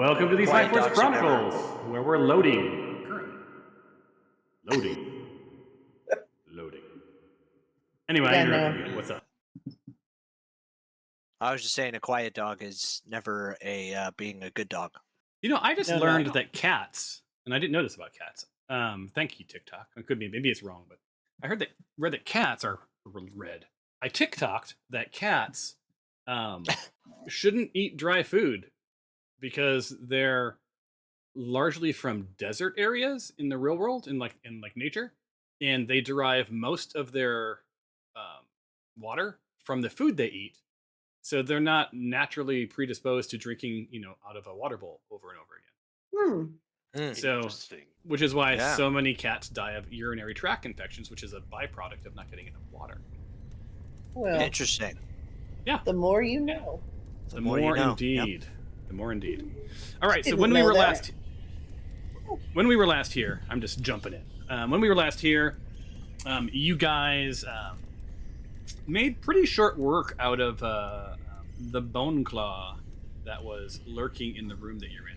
Welcome to the Quiet Cyforce dogs are never- Chronicles, where we're loading. Currently. Loading. Loading. Anyway, Yeah, I no. interrupted you. What's up? I was just saying a quiet dog is never being a good dog. You know, I just No, learned no. that cats, and I didn't know this about cats. Thank you, TikTok. It could be, maybe it's wrong, but I read that cats are red. I TikToked that cats shouldn't eat dry food because they're largely from desert areas in the real world, in nature, and they derive most of their water from the food they eat. So they're not naturally predisposed to drinking, out of a water bowl over and over again. So, Interesting. which is why Yeah. so many cats die of urinary tract infections, which is a byproduct of not getting enough water. Well, Interesting. the more you know. The more you more know. indeed. The more indeed. All right. So Didn't when we know were that. last here, I'm just jumping in. When we were last here, you guys made pretty short work out of the bone claw that was lurking in the room that you're in.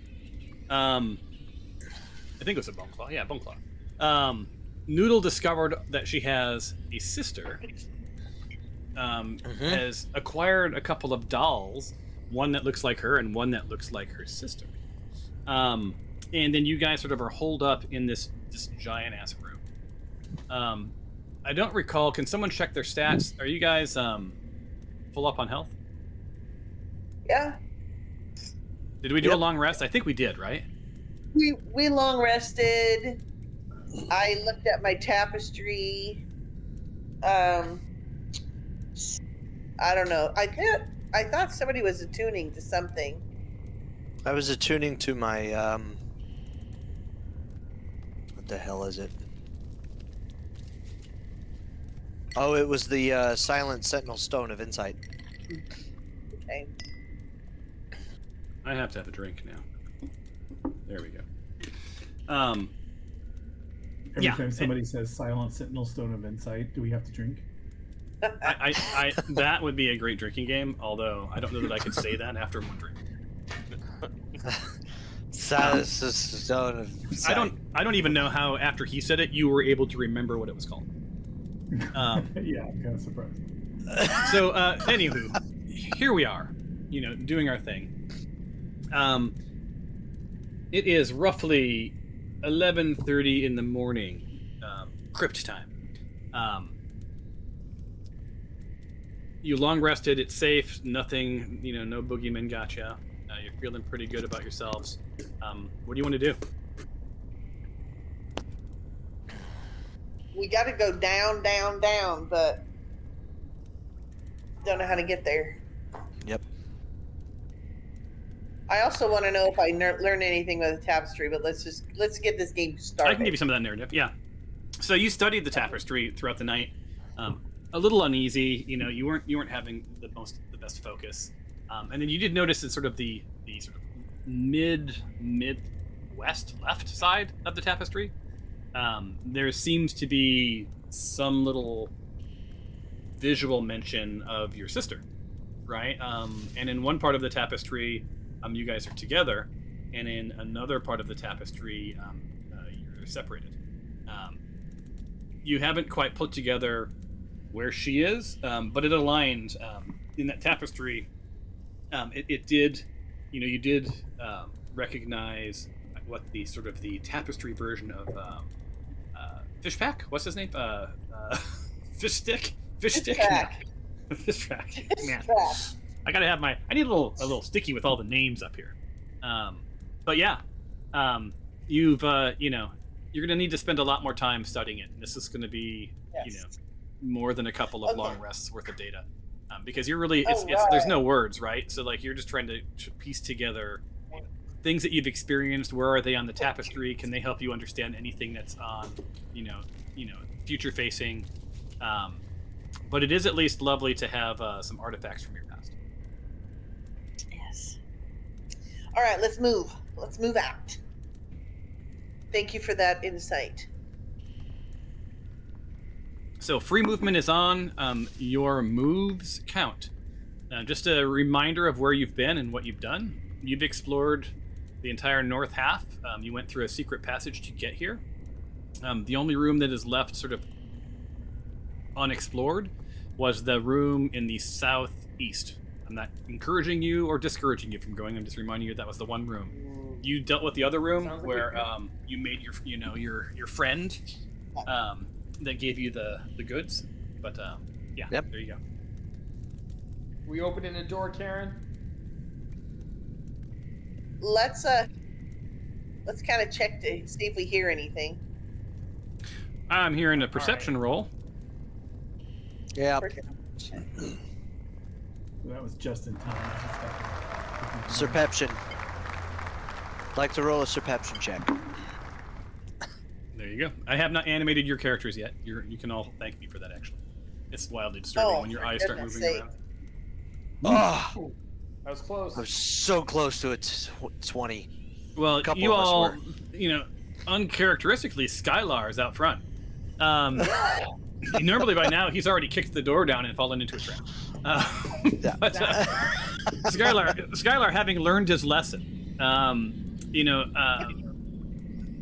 I think it was a bone claw. Yeah, bone claw. Noodle discovered that she has a sister. Has acquired a couple of dolls, one that looks like her and one that looks like her sister. And then you guys sort of are holed up in this giant ass room. I don't recall. Can someone check their stats? Are you guys full up on health? Yeah. Did we do a Yep. long rest? I think we did, right? We long rested. I looked at my tapestry. I don't know. I thought somebody was attuning to something. I was attuning to my what the hell is it? Oh, it was the Silent Sentinel Stone of Insight. Okay. I have to have a drink now. There we go. Every Yeah, time somebody says Silent Sentinel Stone of Insight, do we have to drink? I that would be a great drinking game. Although I don't know that I could say that after one drink. Silent Stone of Insight. I don't even know how after he said it you were able to remember what it was called. Yeah, I'm kind of surprised. So, anywho, here we are, doing our thing. It is roughly 11:30 in the morning, crypt time. You long rested. It's safe. Nothing. No boogeyman gotcha. You're feeling pretty good about yourselves. What do you want to do? We got to go down, down, down, but don't know how to get there. Yep. I also want to know if I learned anything with the tapestry, but let's get this game started. I can give you some of that narrative. Yeah. So you studied the tapestry throughout the night. A little uneasy. You weren't having the best focus. And then you did notice in sort of the sort of mid west left side of the tapestry, there seems to be some little visual mention of your sister, right? And in one part of the tapestry, you guys are together, and in another part of the tapestry, you're separated. You haven't quite put together where she is, but it aligned in that tapestry. It did, you did recognize what the sort of the tapestry version of Fishpack. What's his name? Fish stick. Fish stick. Track. No. Fish track. Man, Track. I gotta have I need a little sticky with all the names up here. But yeah, you've you're gonna need to spend a lot more time studying it. This is gonna be Yes. more than a couple of Okay. long rests worth of data, because you're really Oh, there's right. no words, right? So like you're just trying to piece together things that you've experienced. Where are they on the tapestry? Can they help you understand anything that's on future facing? But it is at least lovely to have some artifacts from your past. Yes. All right, let's move. Let's move out. Thank you for that insight. So free movement is on. Your moves count. Just a reminder of where you've been and what you've done. You've explored the entire north half. You went through a secret passage to get here. The only room that is left sort of unexplored was the room in the southeast. I'm not encouraging you or discouraging you from going. I'm just reminding you that was the one room. You dealt with the other room where you made your friend that gave you the goods. But yeah, Yep. There you go. We opening a door, Karen? Let's kind of check to see if we hear anything. I'm hearing a perception roll. Yeah. That was just in time. Surpeption. Like to roll a surpeption check. There you go. I have not animated your characters yet. You can all thank me for that, actually. It's wildly disturbing when your eyes start moving around. Oh, That was close. I was so close to it. 20. Well, couple you of us all, were. Uncharacteristically, Skylar is out front. Normally by now he's already kicked the door down and fallen into a trap. Yeah. But Skylar, having learned his lesson,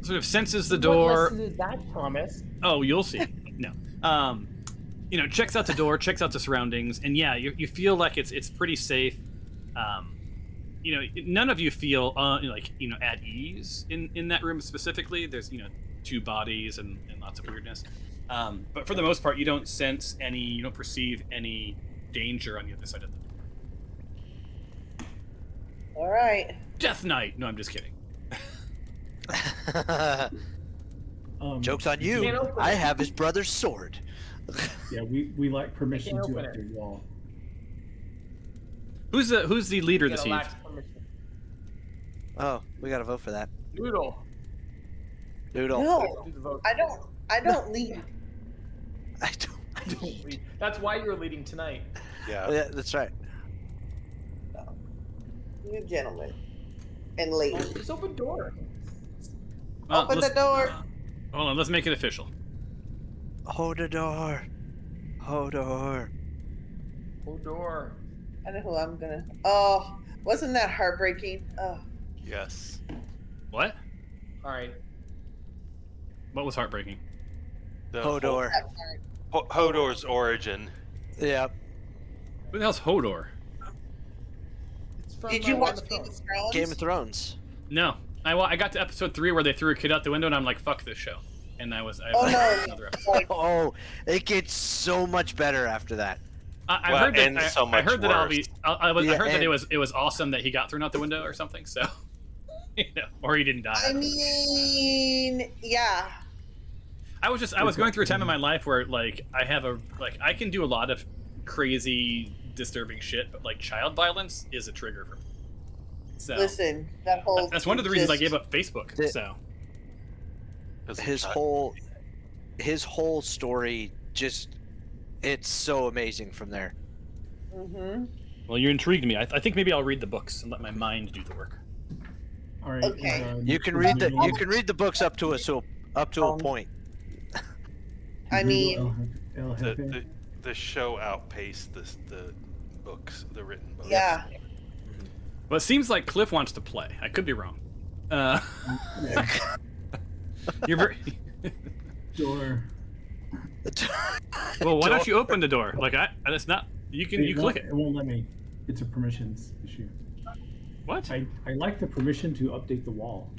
sort of senses the door. What lesson is that, Thomas? Oh, you'll see. No. Checks out the door, checks out the surroundings, and yeah, you feel like it's pretty safe. None of you feel at ease in that room specifically. There's two bodies and lots of weirdness. But for the most part, you don't sense any, you don't perceive any danger on the other side of the door. All right. Death Knight. No, I'm just kidding. Joke's on can't you. open I it. have his brother's sword. Yeah, we lack permission can't to open update wall. Who's the leader You this gotta eve? lack permission. Oh, we gotta vote for that. Noodle. Noodle. No, Do the vote. I don't lead. I don't. That's why you're leading tonight. Yeah, that's right. You gentlemen and ladies. Just open door. Well, Open the let's- door. Hold on, let's make it official. Hold the door. Hold door. Hold door. I know who I'm gonna. Oh, wasn't that heartbreaking? Oh, Yes. What? All right. What was heartbreaking? The Hodor. that part. Hodor's origin. Yeah. Who the hell's Hodor? It's from, Did you Game watch of Game Thrones. of Thrones? Game of Thrones. No, I got to episode 3 where they threw a kid out the window, and I'm like, fuck this show. And I Oh watched no! another episode. Like, Oh, it gets so much better after that. I Well, heard that. and so I much heard that I'll be. worse. I Yeah, heard that and- it was awesome that he got thrown out the window or something. So, or he didn't die. I mean, yeah. I was going through a time in my life where I can do a lot of crazy, disturbing shit, but like child violence is a trigger for me. So Listen, that whole. that's one of the reasons I just- gave up Facebook. The- So His whole story it's so amazing from there. Mhm. well, you intrigued me. I think maybe I'll read the books and let my mind do the work. All right. Okay. You can read the books up to a point. I mean, El Jefe. The show outpaced the books, the written books. yeah. But it seems like Cliff wants to play. I could be wrong. You're very. Door. Well, why don't you open the door? Like that's not. You click it. It won't let me. It's a permissions issue. What? I like the permission to update the wall.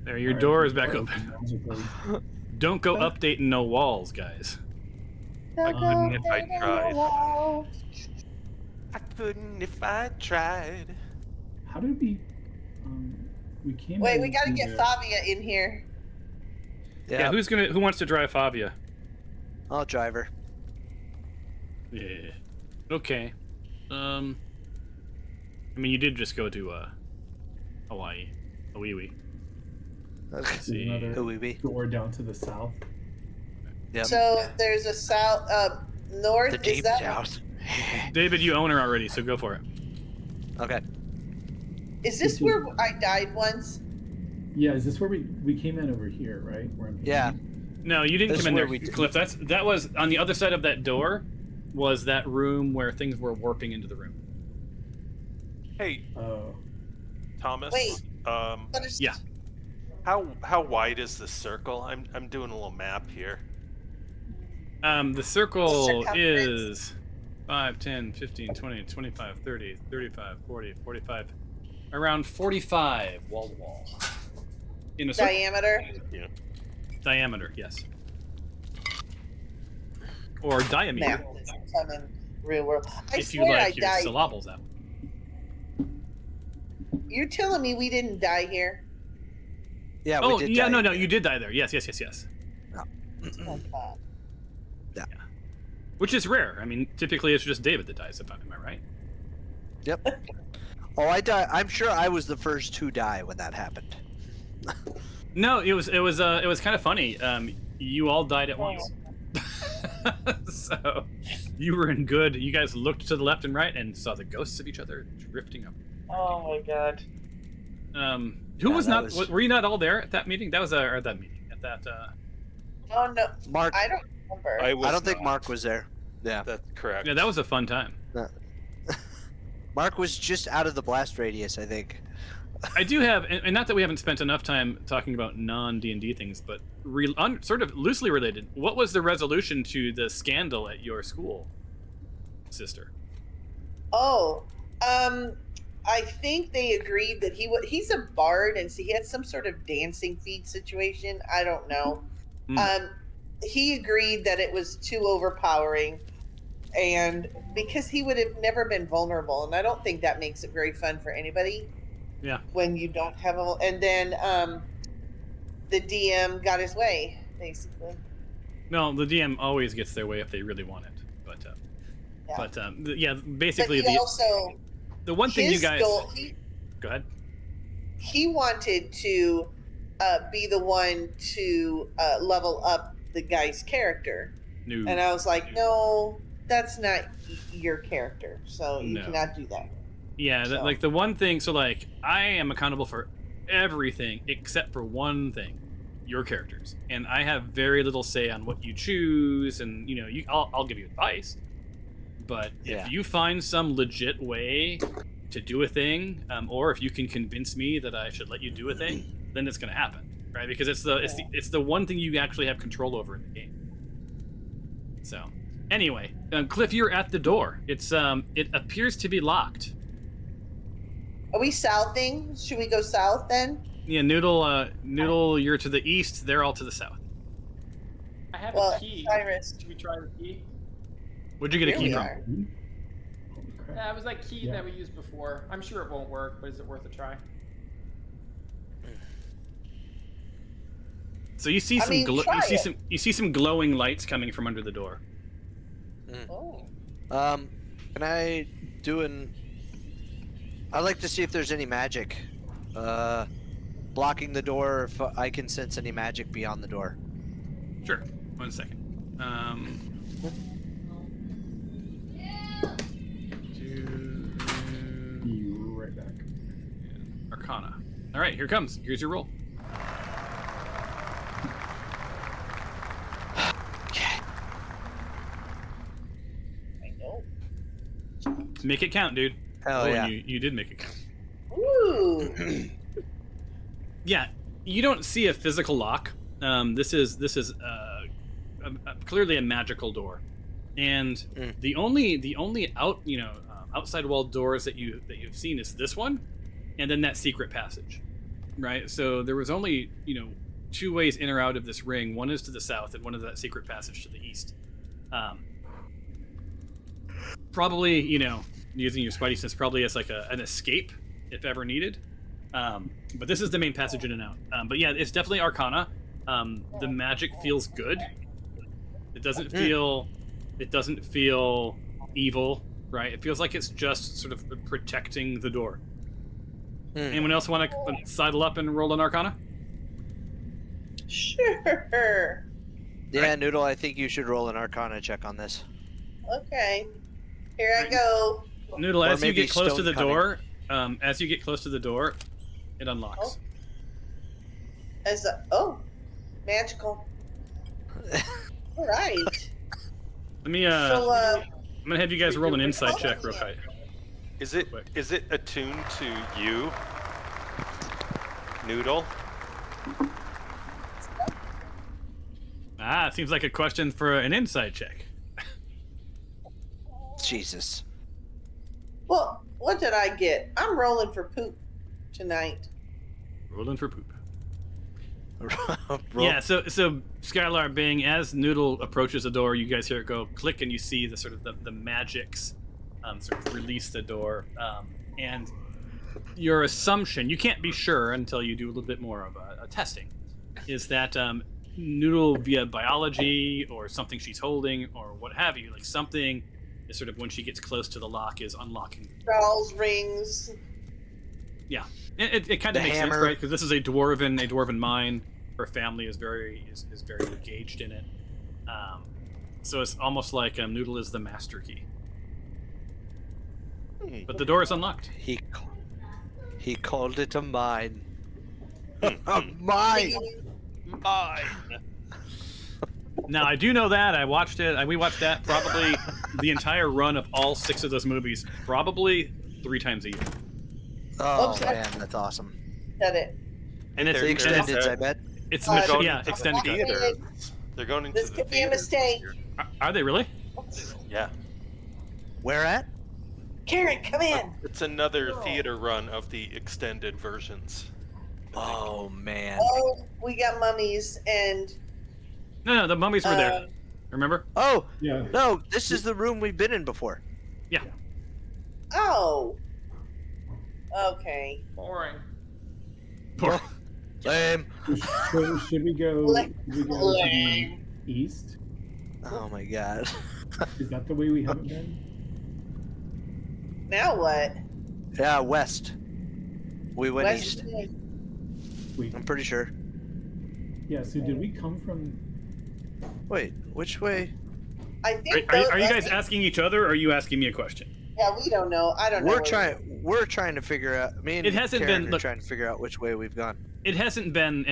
There, your All door right, is back door open. magically. Don't go updating no walls, guys. I couldn't if I tried. I couldn't if I tried. How did we? We came. Wait, in we gotta through get the- Fabia in here. Yeah. Who wants to drive Fabia? I'll drive her. Yeah. Okay. I mean, you did just go to Hawaii, Hawaii. Okay. There's See. another Who we be? door down to the south. Yep. So there's a south, north. The Is deep that? south. David, you own her already, so go for it. Okay. Is this where I died once? Yeah, is this where we came in over here, right? Where I'm Yeah. No, you didn't This come in is where there, we did- Cliff. That was on the other side of that door. Was that room where things were warping into the room? Hey, Oh. Thomas. Wait. What is- Yeah. How wide is the circle? I'm doing a little map here. The circle circumference. is 5, 10, 15, 20, 25, 30, 35, 40, 45. Around 45 wall to wall. In a circle. Diameter? Yeah. Diameter, yes. Or diameter, Math doesn't come in real world. I if you swear like I your died. syllables out. You're telling me we didn't die here? Yeah, Oh, we did. yeah, die no, in no, there. you did die there. Yes. Oh my God. Which is rare. I mean, typically it's just David that dies, am I right? Yep. Oh, I died. I'm sure I was the first to die when that happened. No, it was kind of funny. You all died at once. So you were in good. You guys looked to the left and right and saw the ghosts of each other drifting up. Oh my God. Who Yeah, was that not? was- Were you not all there at that meeting? That was at that meeting at that. Oh no. Mark, I don't remember. I I don't think not. Mark was there. Yeah. That's correct. Yeah, that was a fun time. Mark was just out of the blast radius, I think. I do have, and not that we haven't spent enough time talking about non D&D things, but sort of loosely related. What was the resolution to the scandal at your school, sister? Oh, I think they agreed that he's a bard, and so he had some sort of dancing feat situation. I don't know. He agreed that it was too overpowering, and because he would have never been vulnerable, and I don't think that makes it very fun for anybody. Yeah. When you don't have a, and then the DM got his way, basically. No, the DM always gets their way if they really want it. But Yeah. basically But he also the one thing you his guys goal, go ahead. he wanted to be the one to level up the guy's character, No. and I was like, no, that's not your character, so you No. cannot do that. Yeah, So. like the one thing. So like, I am accountable for everything except for one thing: your characters, and I have very little say on what you choose. And I'll give you advice, but Yeah. if you find some legit way to do a thing, or if you can convince me that I should let you do a thing, then it's going to happen, right? Because it's the one thing you actually have control over in the game. So, anyway, Cliff, you're at the door. It appears to be locked. Are we southing? Should we go south then? Yeah, Noodle, you're to the east. They're all to the south. I have Well, a key. Cyrus. Should we try the key? Where'd you get a Here key we from? are. Holy crap. Yeah, it was that key Yeah. that we used before. I'm sure it won't work, but is it worth a try? So you see I some mean, try it. you see some glowing lights coming from under the door. Oh. Can I do an? I'd like to see if there's any magic, blocking the door. If I can sense any magic beyond the door. Sure. 1 second. Be right back. Arcana. All right, here it comes. Here's your roll. Okay. I know. Make it count, dude. Hell and yeah. you did make it count. Ooh. Yeah, you don't see a physical lock. This is clearly a magical door, and the only outside wall doors that you've seen is this one, and then that secret passage, right? So there was only two ways in or out of this ring. One is to the south, and one is that secret passage to the east. Probably using your spidey sense probably as like an escape if ever needed. But this is the main passage in and out. But yeah, it's definitely Arcana. The magic feels good. It doesn't feel evil, right? It feels like it's just sort of protecting the door. Anyone else want to sidle up and roll an Arcana? Sure. Yeah, Noodle. I think you should roll an Arcana check on this. Okay. Here I go. Noodle, Or as you maybe get close to stone the cutting. door, it unlocks. Magical. All right. Let me So, I'm gonna have you guys roll an insight check real quick. Is it attuned to you, Noodle? It seems like a question for an insight check. Jesus. Well, what did I get? I'm rolling for poop tonight. Rolling for poop. Roll. Yeah, so Skylar Bing, as Noodle approaches the door, you guys hear it go click, and you see the sort of the magics sort of release the door. And your assumption, you can't be sure until you do a little bit more of a testing, is that Noodle, via biology or something she's holding or what have you, like something is sort of, when she gets close to the lock, is unlocking. Bells, rings. Yeah, it kind of The makes hammer. sense, right? Because this is a dwarven mine. Her family is very engaged in it. So it's almost like Noodle is the master key. But the door is unlocked. He called it a mine. A mine. Mine. Now I do know that I watched it. We watched that probably the entire run of all 6 of those movies, probably 3 times a year. Oh Oops, man, that's awesome. Said it. And it's The extended, I bet. It's They're going yeah, into extended cut. theater. They're going into This the could be a theaters this mistake. year. Are they really? Yeah. Where at? Karen, come in. It's another theater run of the extended versions. Oh man. Oh, we got mummies and. No, the mummies were there. Remember? Oh Yeah. no, this is the room we've been in before. Yeah. Oh. Okay. Boring. Poor. Lame. So should we go? Lame. To the east? Oh my god. Is that the way we haven't been? Now what? Yeah, west. We went West east. Side. Wait. I'm pretty sure. Yeah. So did we come from? Wait, which way? I think. Are you guys asking each other, or are you asking me a question? Yeah, we don't know. I don't know. We're trying to figure out. Me and It hasn't Karen been- are look- trying to figure out which way we've gone. It hasn't been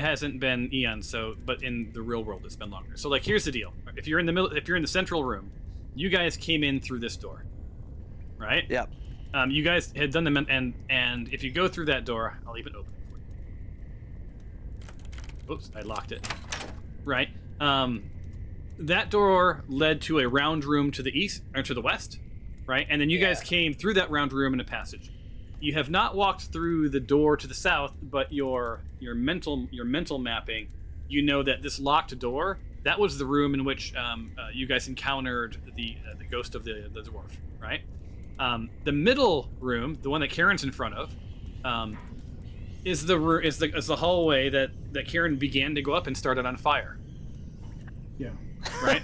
eons. So, but in the real world, it's been longer. So, like, here's the deal: if you're in the central room, you guys came in through this door, right? Yep. You guys had done them, and if you go through that door, I'll leave it open for you. Oops, I locked it. Right. That door led to a round room to the east or to the west, right? And then you guys came through that round room in a passage. You have not walked through the door to the south, but your mental mapping, you know that this locked door, that was the room in which you guys encountered the ghost of the dwarf, right? The middle room, the one that Karen's in front of, is the hallway that Karen began to go up and started on fire. Yeah. Right.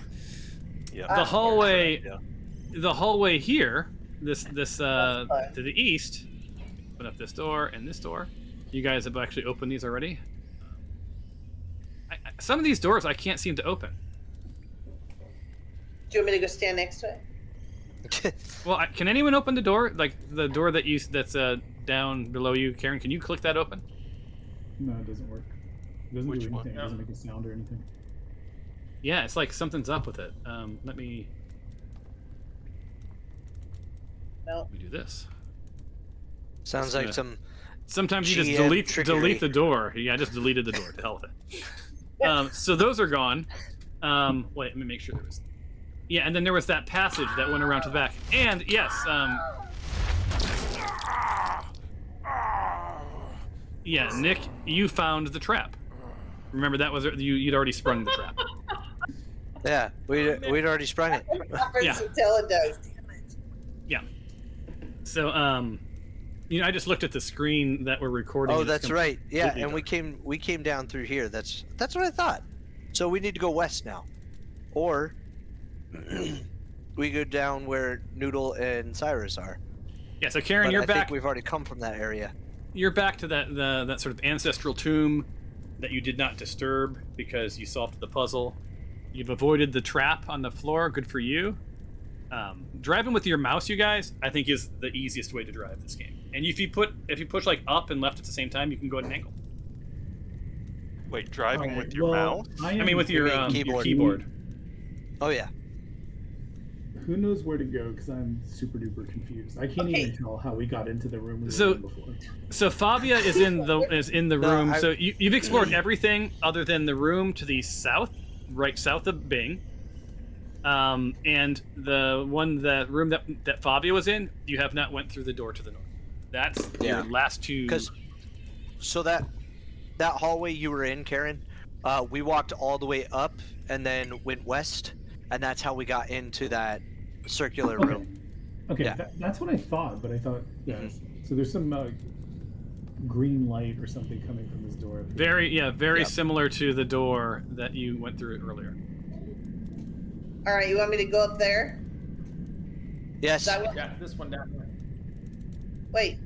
Yeah. The hallway, Yeah. the hallway here, this to the east. Open up this door and this door. You guys have actually opened these already. Some of these doors I can't seem to open. Do you want me to go stand next to it? Well, can anyone open the door? Like the door that's down below you, Karen? Can you click that open? No, it doesn't work. It doesn't Which do one? anything. It doesn't make a sound or anything. Yeah, it's like something's up with it. Let me No. do this. Sounds like some. Sometimes you just GM trickery. delete the door. Yeah, I just deleted the door. To hell with it. So those are gone. Wait, let me make sure there was. Yeah, and then there was that passage that went around to the back. And yes, yeah, Nick, you found the trap. Remember that was you'd already sprung the trap. Yeah, we'd already sprung it. Yeah. Until it does. Damn it. Yeah. So I just looked at the screen that we're recording. Oh, and it's that's right. Yeah, completely and dark. we came down through here. That's what I thought. So we need to go west now, or we go down where Noodle and Cyrus are. Yeah. So Karen, But you're I back. think we've already come from that area. You're back to that sort of ancestral tomb that you did not disturb because you solved the puzzle. You've avoided the trap on the floor. Good for you. Driving with your mouse, you guys, I think is the easiest way to drive this game. And if you push like up and left at the same time, you can go at an angle. Wait, driving Alright, with your well, mouse? I mean, with your keyboard. keyboard. Oh yeah. Who knows where to go? Because I'm super duper confused. I can't Okay. even tell how we got into the room we were So- in before. So Fabia is in the No, room. I- So you've explored everything other than the room to the south, right south of Bing. And the room that Fabia was in, you have not went through the door to the north. That's your last two. So that hallway you were in, Karen, we walked all the way up and then went west, and that's how we got into that circular room. Okay, Yeah. that's what I thought, but I thought, so there's some green light or something coming from this door. Very Yep. similar to the door that you went through earlier. All right, you want me to go up there? Yes. Is that what, Yeah, this one down here. wait,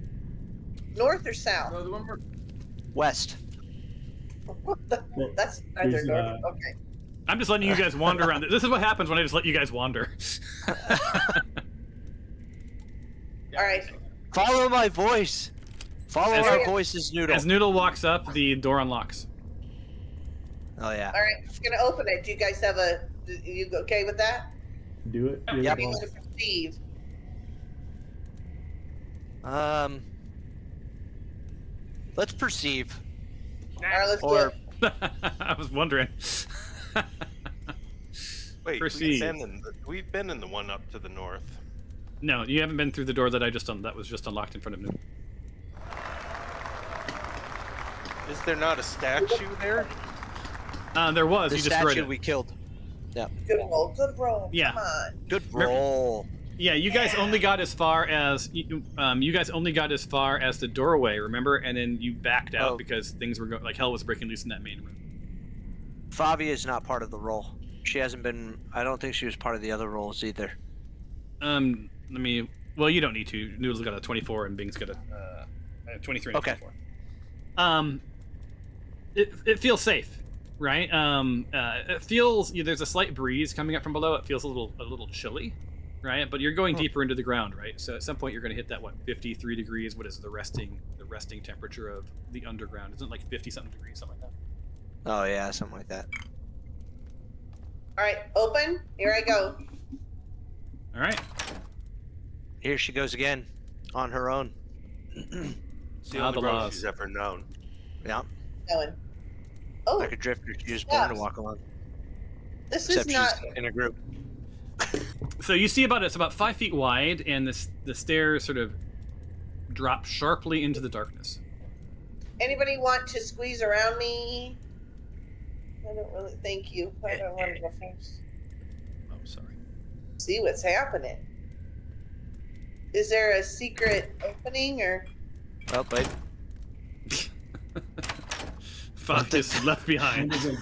north or south? No, the one we're West. Well, That's neither there's, north. Okay. I'm just letting you guys wander around. This is what happens when I just let you guys wander. yeah, All right. this one. Follow my voice. Follow As- our voices, Noodle. As Noodle walks up, the door unlocks. Oh yeah. All right, I'm gonna open it. Do you guys have you okay with that? Do it. You're Yep. the You boss. want to perceive? Let's perceive. All right, let's Or do it. I was wondering. Wait, Proceed. we've been in the one up to the north. No, you haven't been through the door that I just that was just unlocked in front of Noodle. Is there not a statue there? There was. the You destroyed statue it. we killed. Good roll. Good roll. Yeah. Come on. Good Remember- roll. Yeah, you guys only got as far as the doorway, remember? And then you backed out Oh. because things were like hell was breaking loose in that main room. Favi is not part of the roll. She hasn't been. I don't think she was part of the other rolls either. Let me. Well, you don't need to. Noodle's got a 24 and Bing's got a 23 and a Okay. 24. It feels safe, right? It feels there's a slight breeze coming up from below. It feels a little chilly, right? But you're going deeper into the ground, right? So at some point you're going to hit that 53 degrees. What is the resting temperature of the underground? Isn't it like 50 something degrees, something like that? Oh yeah, something like that. All right, open. Here I go. All right. Here she goes again, on her own. It's the Ah, only the road laws. she's ever known. Yeah, Going. Oh, like a drifter. She was born to Yes. walk alone. this Except is not. she's in a group. So you see it's about 5 feet wide, and the stairs sort of drop sharply into the darkness. Anybody want to squeeze around me? I don't really. Thank you. I don't want to go first. Oh, sorry. See what's happening. Is there a secret opening or? Oh, wait. Fuck is left behind. So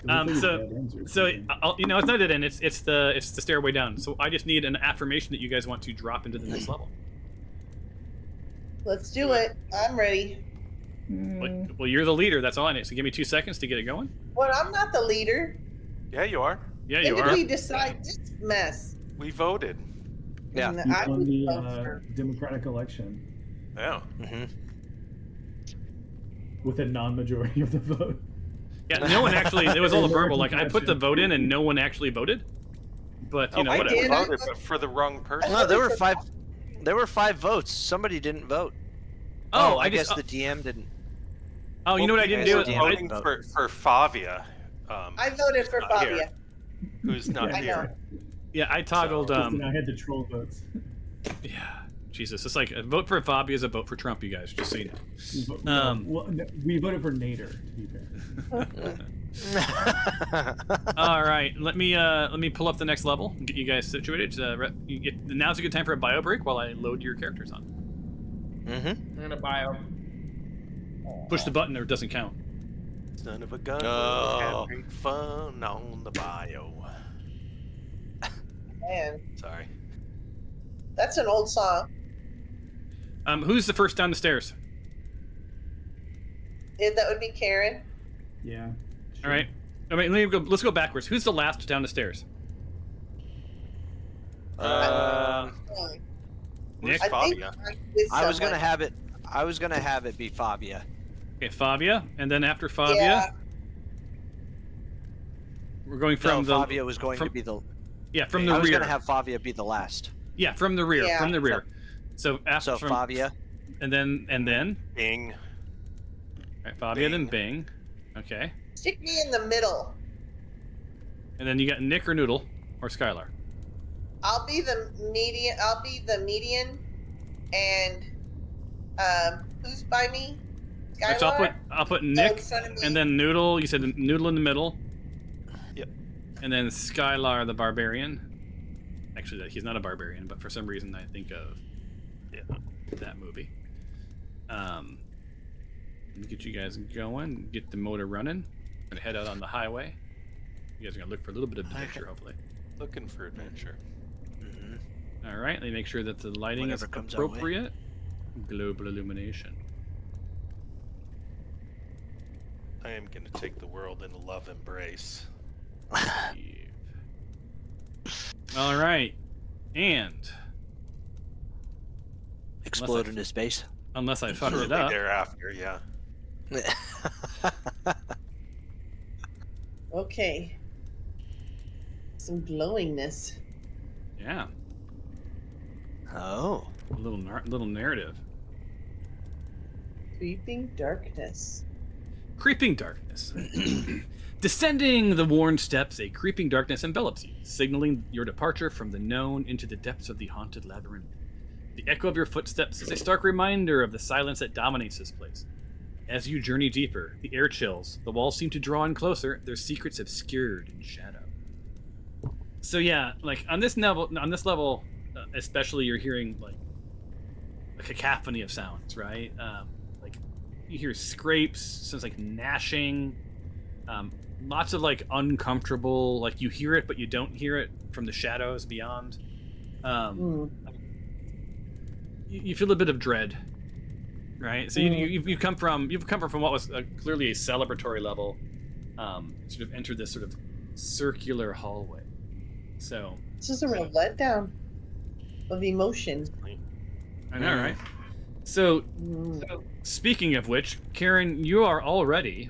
it's not a dead end. It's the stairway down. So I just need an affirmation that you guys want to drop into the next level. Let's do it. I'm ready. Well, you're the leader. That's all I need. So give me 2 seconds to get it going. Well, I'm not the leader. Yeah, you are. Yeah, When you did are. we decide this mess? We voted. Yeah. And You I won would the vote for- Democratic election Yeah. Mm-hmm. with a non-majority of the vote. Yeah, no one actually. It was all a verbal. Like I put the Question. vote in, and no one actually voted. But you know, I whatever. did. voted, but for the wrong person. No, there were five. There were 5 votes. Somebody didn't vote. Oh, I just, guess the DM didn't. Oh, you know what I didn't do? Okay, so I DM didn't- Voting for Favia, I voted for Not here. Fabia. who's not Yeah. I here. know. yeah, I toggled. And I had the troll votes. Yeah, Jesus, it's like a vote for Fabio is a vote for Trump. You guys, just so you know. Well, no, we voted for Nader, to be fair. All right, let me pull up the next level and get you guys situated. Now's a good time for a bio break while I load your characters on. Mm-hmm. I'm gonna bio. Push the button or it doesn't count. Son of a gun. Oh. Having fun on the bio. Man, Sorry. that's an old song. Who's the first down the stairs? That would be Karen. Yeah. All right. I mean, let's go backwards. Who's the last down the stairs? Oh, Nick. Where's I think Fabia? I'm with I was gonna someone. have it. I was gonna have it be Fabia. Okay, Fabia, and then after Fabia, Yeah. we're going from No, the Fabia was going from- to be the. Yeah, from the I rear. was gonna have Favia be the last. Yeah, from the rear. Yeah. From the rear. So after So from, Favia. and then Bing. right, Fabia, then Bing. Okay. Stick me in the middle. And then you got Nick or Noodle or Skylar. I'll be the median. And who's by me? Right, so Skylar? I'll put Nick in front of me. and then Noodle. You said Noodle in the middle. Yep. And then Skylar the barbarian. Actually, he's not a barbarian, but for some reason I think of that movie. Let me get you guys going. Get the motor running. I'm gonna head out on the highway. You guys are gonna look for a little bit of adventure, hopefully. Looking for adventure. Mm-hmm. All right. Let me make sure that the lighting Whatever is comes our way. appropriate. Global illumination. I am going to take the world in a love embrace. All right, and Explode into space. unless I fucked Shortly it up, thereafter, yeah. Okay. Some glowingness. yeah, Oh. a little narrative. Creeping darkness. Creeping darkness. Descending the worn steps, a creeping darkness envelops you, signaling your departure from the known into the depths of the haunted labyrinth. The echo of your footsteps is a stark reminder of the silence that dominates this place. As you journey deeper, the air chills, the walls seem to draw in closer, their secrets obscured in shadow. So yeah, like on this level, especially you're hearing like a cacophony of sounds, right? Like you hear scrapes, sounds like gnashing, lots of like uncomfortable, like you hear it but you don't hear it from the shadows beyond. You feel a bit of dread, right? So you've come from what was clearly a celebratory level, sort of enter this sort of circular hallway. So This is a real letdown of emotion. I know, right? So speaking of which, Karen, you are already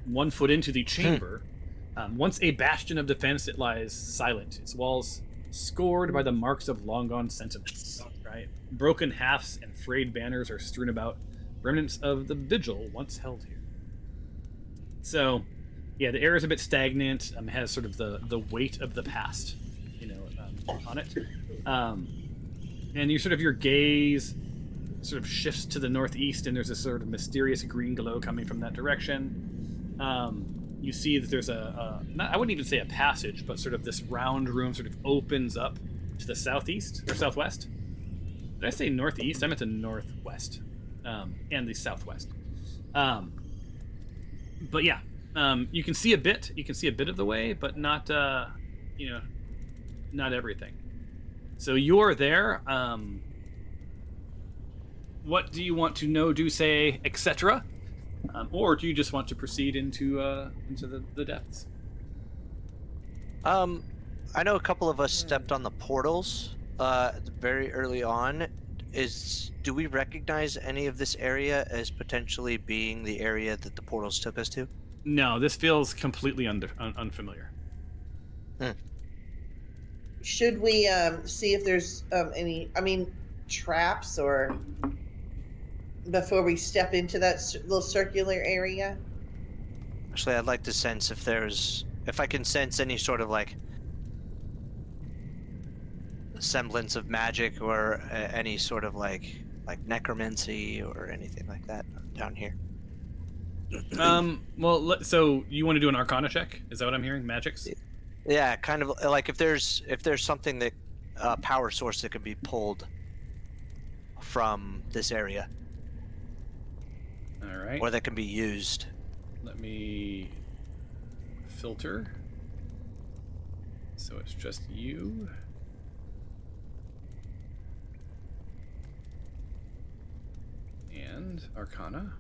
1 foot into the chamber. Once a bastion of defense, it lies silent, its walls scored by the marks of long-gone sentinels, right? Broken halves and frayed banners are strewn about, remnants of the vigil once held here. So, yeah, the air is a bit stagnant, has sort of the weight of the past, on it. And your gaze sort of shifts to the northeast, and there's a sort of mysterious green glow coming from that direction. You see that there's I wouldn't even say a passage, but sort of this round room sort of opens up to the southeast or southwest. Did I say northeast? I meant to northwest, and the southwest. But yeah, you can see a bit. You can see a bit of the way, but not, not everything. So you're there. What do you want to know, do, say, etc.? Or do you just want to proceed into the depths? I know a couple of us stepped on the portals very early on. Do we recognize any of this area as potentially being the area that the portals took us to? No, this feels completely unfamiliar. Should we see if there's any, traps or before we step into that little circular area? Actually, I'd like to sense if I can sense any sort of like semblance of magic or any sort of like necromancy or anything like that down here. Well, so you want to do an Arcana check? Is that what I'm hearing? Magics? Yeah, kind of like if there's something that power source that can be pulled from this area. All right. Or that can be used. Let me filter. So it's just you. And Arcana.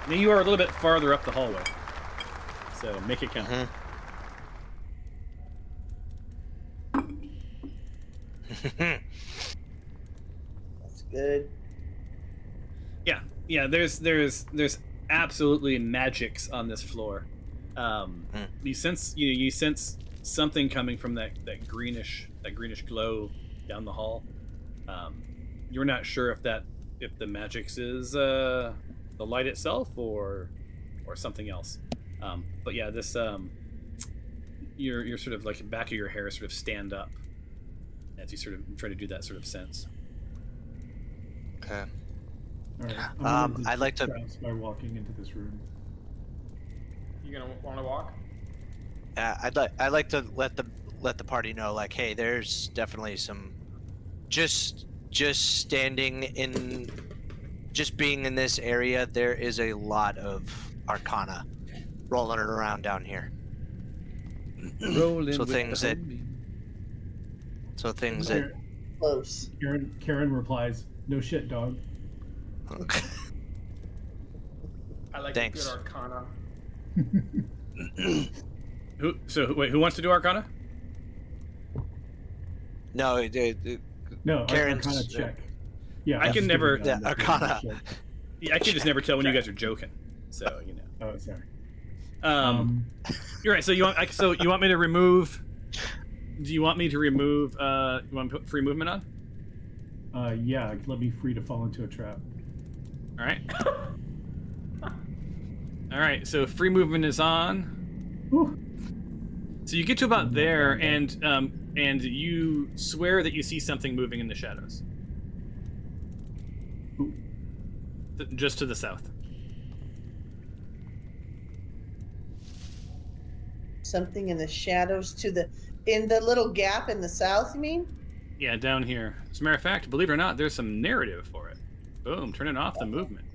Now you are a little bit farther up the hallway. So make it count. That's good. Yeah, there's absolutely magics on this floor. You sense something coming from that greenish glow down the hall. You're not sure if the magic's is the light itself or something else. But yeah, this you're sort of like the back of your hair sort of stand up as you sort of try to do that sort of sense. Okay. All right. I'd like to by walking into this room. You gonna want to walk? I'd like to let the party know, like, hey, there's definitely some just being in this area, there is a lot of arcana rolling around down here. Rolling So with things the that Close. Karen replies, "No shit, dog." I like Thanks. good arcana. Who wants to do Arcana? No, No, Karen's- arcana check. Yeah, I was can just never- giving them Yeah, the arcana. check. Yeah, I can just never tell when you guys are joking. So you know. Oh, sorry. You're right. So you want me to remove? Do you want me to remove? You want to put free movement on? Yeah, let me free to fall into a trap. All right. All right. So free movement is on. Whew. So you get to about there, and you swear that you see something moving in the shadows. Ooh. Just to the south. Something in the shadows in the little gap in the south, you mean? Yeah, down here. As a matter of fact, believe it or not, there's some narrative for it. Boom, turning off the movement.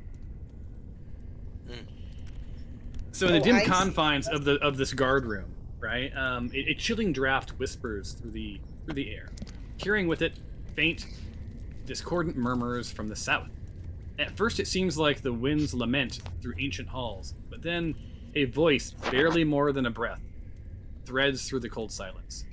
So in the dim confines of this guard room, right? A chilling draft whispers through the air, carrying with it faint, discordant murmurs from the south. At first, it seems like the wind's lament through ancient halls, but then a voice, barely more than a breath, threads through the cold silence.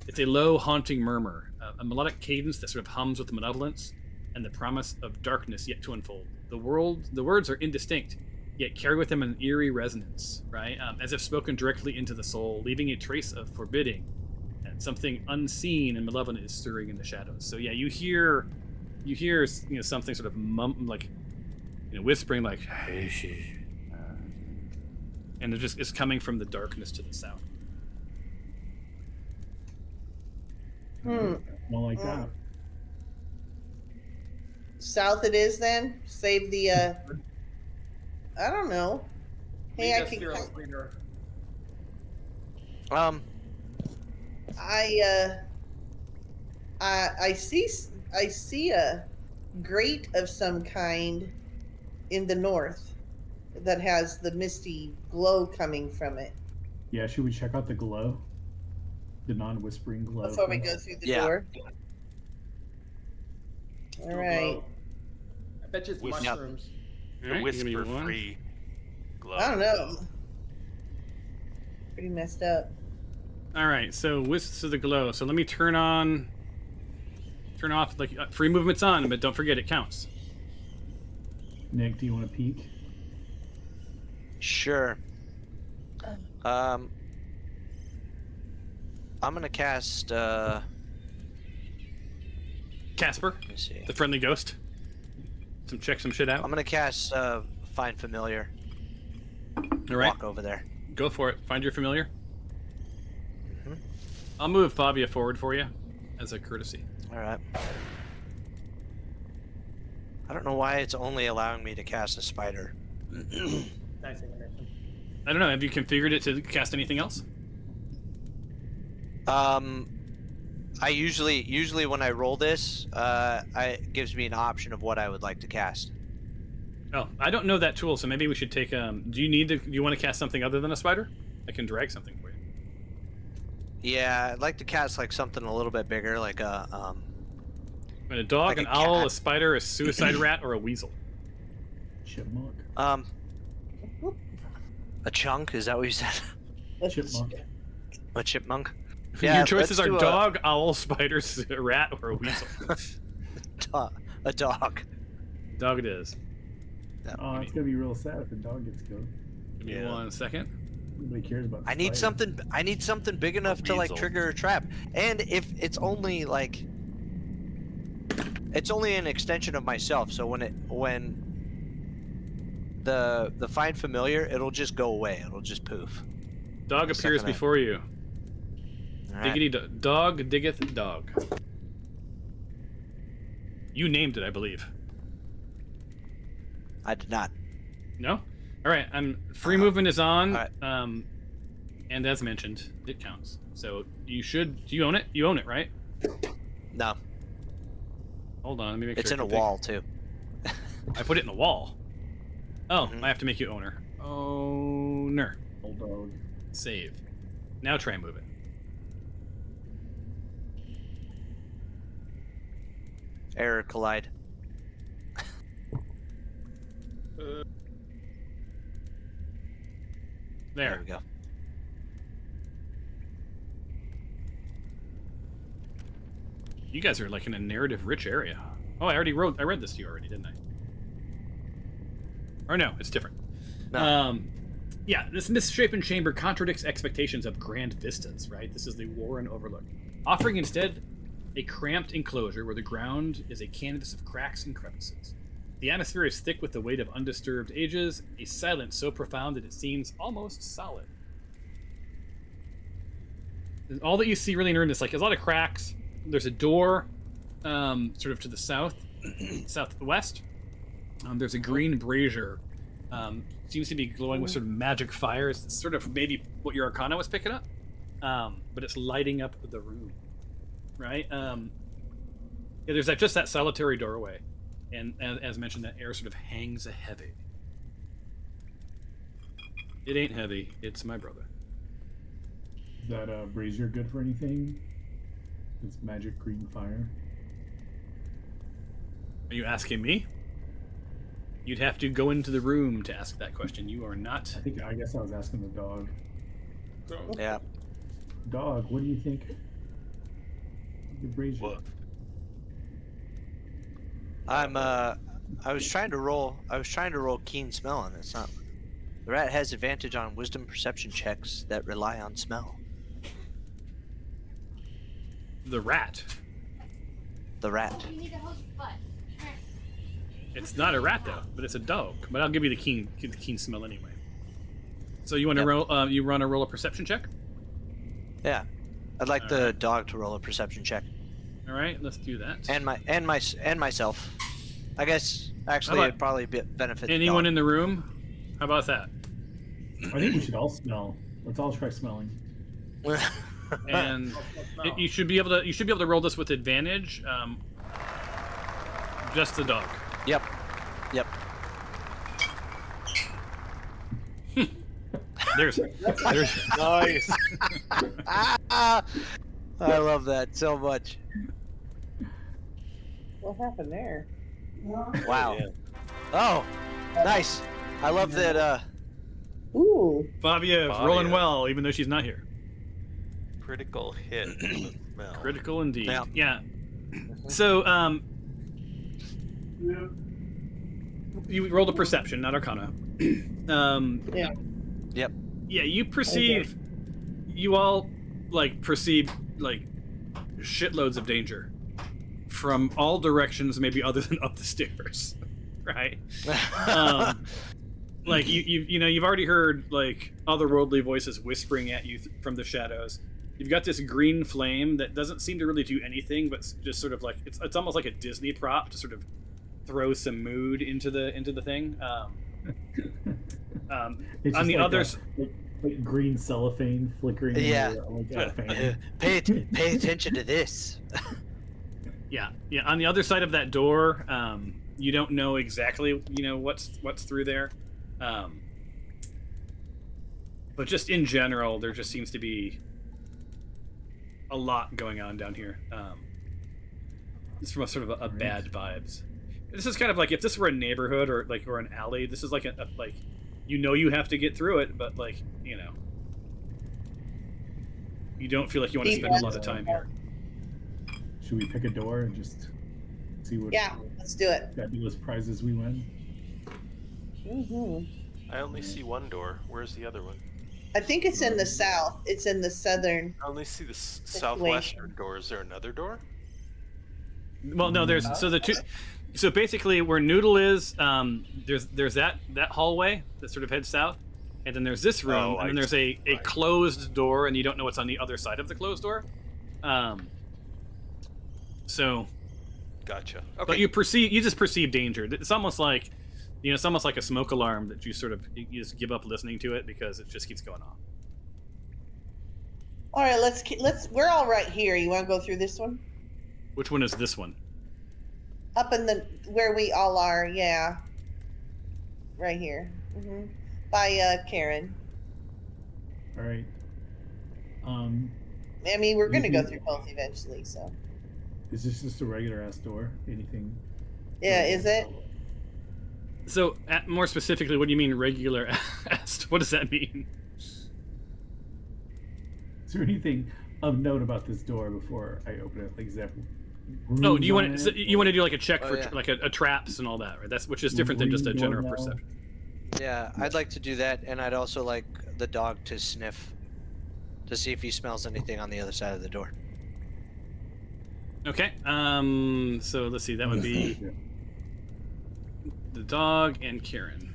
It's a low, haunting murmur, a melodic cadence that sort of hums with malevolence and the promise of darkness yet to unfold. The words are indistinct, yet carry with them an eerie resonance, right? As if spoken directly into the soul, leaving a trace of forbidding, and something unseen and malevolent is stirring in the shadows. So yeah, you hear something sort of whispering like, and it's coming from the darkness to the south. Don't like that. South it is then. Save the. I don't know. Hey, I can. I see a grate of some kind in the north that has the misty glow coming from it. Yeah, should we check out the glow? The non-whispering glow. Before we go through the door. All right. I bet you it's Whisper. mushrooms. All right, Whisper give me one. free glow. I don't know. Pretty messed up. All right, so the glow. So let me turn off free movement's on, but don't forget it counts. Nick, do you want to peek? Sure. I'm gonna cast. Casper, Let me see. the friendly ghost. Check some shit out. I'm gonna cast Find Familiar. All right, Walk over there. go for it. Find your familiar. Mhm. I'll move Fabia forward for you, as a courtesy. All right. I don't know why it's only allowing me to cast a spider. Nice animation. I don't know. Have you configured it to cast anything else? I usually when I roll this, it gives me an option of what I would like to cast. Oh, I don't know that tool, so maybe we should take. Do you want to cast something other than a spider? I can drag something for you. Yeah, I'd like to cast like something a little bit bigger, like a A dog, Like an a owl, cat. a spider, a suicide rat, or a weasel. Chipmunk. a chunk. Is that what you said? Chipmunk. A chipmunk? Your choices let's are do dog, owl, spider, a rat, or a weasel. A dog. Dog it is. Oh, it's gonna be real sad if the dog gets killed. Give me Yeah. 1 second. Nobody cares about. I need spiders. something. I need something big enough to like weasel. trigger a trap. And if it's only like, it's only an extension of myself. So when the find familiar, it'll just go away. It'll just poof. Dog It's not appears gonna- before you. All right. Diggity dog diggeth dog. You named it, I believe. I did not. No? All right. Free movement is on. All And as mentioned, it counts. So you should. Do you own it? You own it, right? No, Hold on. Let me make it's sure. in a wall too. I put it in a wall. Oh, Mhm. I have to make you owner. Owner. Old dog. Save. Now try and move it. Error collide. There There. we go. You guys are like in a narrative-rich area. Oh, I read this to you already, didn't I? Or no, it's different. No. Yeah, this misshapen chamber contradicts expectations of grand vistas, right? This is the Warren Overlook, offering instead a cramped enclosure where the ground is a canvas of cracks and crevices. The atmosphere is thick with the weight of undisturbed ages, a silence so profound that it seems almost solid. And all that you see really in the room is like there's a lot of cracks. There's a door, sort of to the south, southwest. There's a green brazier. Seems to be glowing with sort of magic fires. It's sort of maybe what your Arcana was picking up, but it's lighting up the room, right? Yeah, there's just that solitary doorway, and as mentioned, that air sort of hangs heavy. It ain't heavy. It's my brother. Is that brazier good for anything? It's magic green fire. Are you asking me? You'd have to go into the room to ask that question. You are not. I guess I was asking the dog. Yeah. Dog, what do you think? The brazier. What? I was trying to roll keen smell, and it's not. The rat has advantage on wisdom perception checks that rely on smell. The rat. The rat. You need to hold your butt. It's not a rat though, but it's a dog. But I'll give you the keen smell anyway. So you want to Yep. roll? You want to roll a perception check? Yeah. I'd like the dog to roll a perception check, All right, let's do that. and myself. I guess actually about it'd probably benefit the Anyone dog. in the room? How about that? I think we should all smell. Let's all try smelling. And No. you should be able to roll this with advantage. Just the dog. Yep. There's Nice. I love that so much. What happened there? Wow. Yeah. Oh, nice. I love that. Ooh. Fabia Fabia. rolling well, even though she's not here. Critical hit. with smell. Critical indeed. Yeah. Yeah. So you rolled a perception, not Arcana. Yeah. Yep. Yeah, you perceive. You all perceive shitloads of danger from all directions, maybe other than up the stairs, right? You've already heard otherworldly voices whispering at you from the shadows. You've got this green flame that doesn't seem to really do anything, but just sort of it's almost like a Disney prop to sort of throw some mood into the thing. It's On just the like others, like green cellophane flickering. Yeah. Like a fan. Pay attention to this. yeah. On the other side of that door, you don't know exactly what's through there, but just in general, there just seems to be a lot going on down here. It's from a sort of a bad vibes. This is kind of like if this were a neighborhood or an alley. This is like a you have to get through it, but you don't feel like you want to spend a lot of time here. Should we pick a door and just see what Yeah, let's do it. fabulous prizes we win? Mm-hmm. I only see one door. Where's the other one? I think it's in the south. It's in the southern. I only see the southwestern door. Is there another door? Well, no, there's so the two. So basically, where Noodle is, there's that hallway that sort of heads south, and then there's this room, and then there's a closed door, and you don't know what's on the other side of the closed door. So. Gotcha. Okay. But you just perceive danger. It's almost like, it's almost like a smoke alarm that you sort of you just give up listening to it because it just keeps going off. All right, let's. We're all right here. You want to go through this one? Which one is this one? Up in the where we all are, yeah. Right here, by Karen. All right. I mean, we're gonna go through both eventually, so. Is this just a regular ass door? Anything? Yeah, is it? So, more specifically, what do you mean regular ass? What does that mean? Is there anything of note about this door before I open it? Like, is that? Oh, do you want to? You want to do like a check for like a traps and all that, right? That's which is different than just a general perception. Yeah, I'd like to do that, and I'd also like the dog to sniff to see if he smells anything on the other side of the door. Okay. So let's see. That would be the dog and Karen.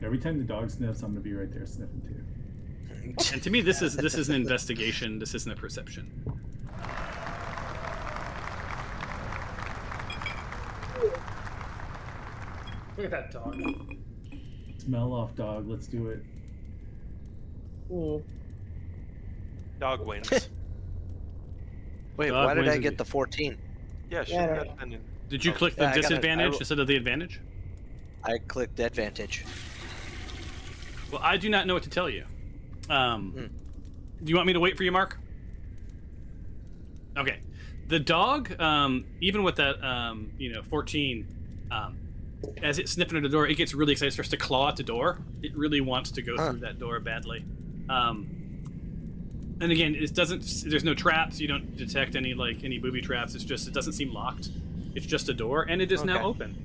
Every time the dog sniffs, I'm gonna be right there sniffing too. And to me, this is an investigation. This isn't a perception. Look at that dog. Smell off, dog. Let's do it. Dog wins. Wait, Dog why did wins I get the 14? Yeah, she Yeah, I got don't an- Did you click the Yeah, I got it. disadvantage instead of the advantage? I clicked advantage. Well, I do not know what to tell you. Do you want me to wait for you, Mark? Okay. The dog, even with that, 14, as it's sniffing at the door, it gets really excited, starts to claw at the door. It really wants to go through that door badly. And again, it doesn't. There's no traps. You don't detect any booby traps. It doesn't seem locked. It's just a door, and it is now open.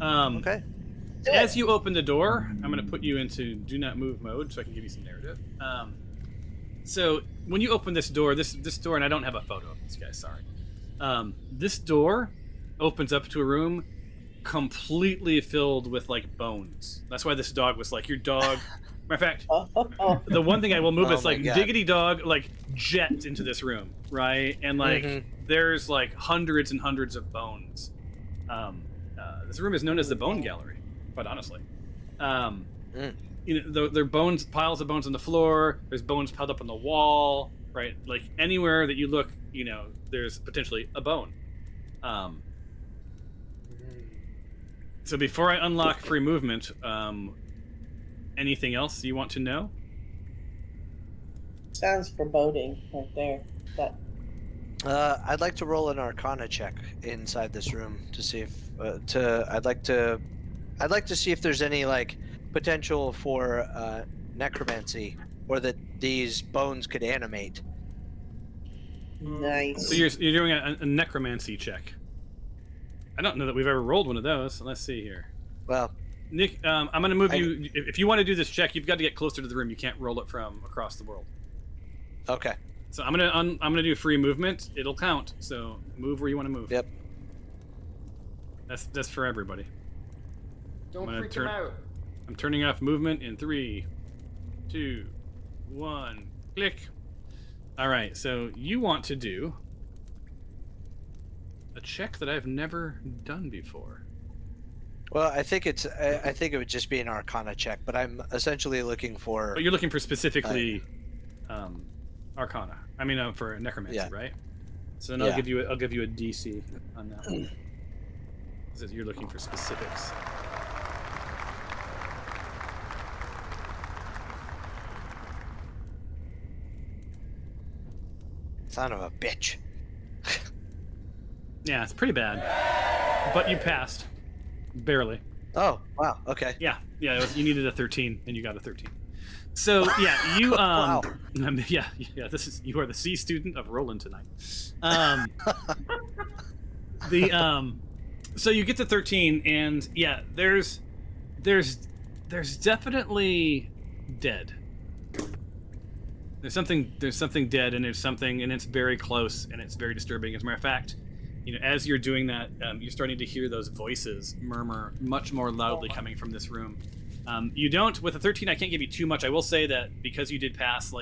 Okay. As you open the door, I'm going to put you into do not move mode so I can give you some narrative. So when you open this door, this door, and I don't have a photo of this guy, sorry. This door opens up to a room completely filled with like bones. That's why this dog was like your dog. Matter of fact, the one thing I will move is like Diggity Dog like jets into this room, right? And like there's like hundreds and hundreds of bones. This room is known as the Bone Gallery, quite honestly. There are bones, piles of bones on the floor. There's bones piled up on the wall, right? Like anywhere that you look, there's potentially a bone. So before I unlock free movement, anything else you want to know? Sounds foreboding right there. But I'd like to roll an Arcana check inside this room to see if I'd like to see if there's any like potential for necromancy or that these bones could animate. nice. So you're doing a necromancy check. I don't know that we've ever rolled one of those. Let's see here. Well, Nick, I'm going to move you. If you want to do this check, you've got to get closer to the room. You can't roll it from across the world. okay. So I'm gonna do free movement. It'll count. So move where you want to move. Yep. That's for everybody. Don't I'm gonna freak him out. I'm turning off movement in 3, 2, 1. Click. All right. So you want to do a check that I've never done before. Well, I think it would just be an Arcana check, but I'm essentially looking for. But you're looking for specifically Arcana. I mean, for necromancy, right? So then I'll give you a DC on that one. Because you're looking for specifics. Son of a bitch. Yeah, it's pretty bad, but you passed, barely. Oh wow. Okay. Yeah. You needed a 13, and you got a 13. So yeah, you Wow. yeah. You are the C student of Roland tonight. So you get to 13, and yeah, there's definitely dead There's something dead, and it's very close, and it's very disturbing. As a matter of fact, as you're doing that, you're starting to hear those voices murmur much more loudly coming from this room. You don't, with a 13, I can't give you too much. I will say that because you did pass,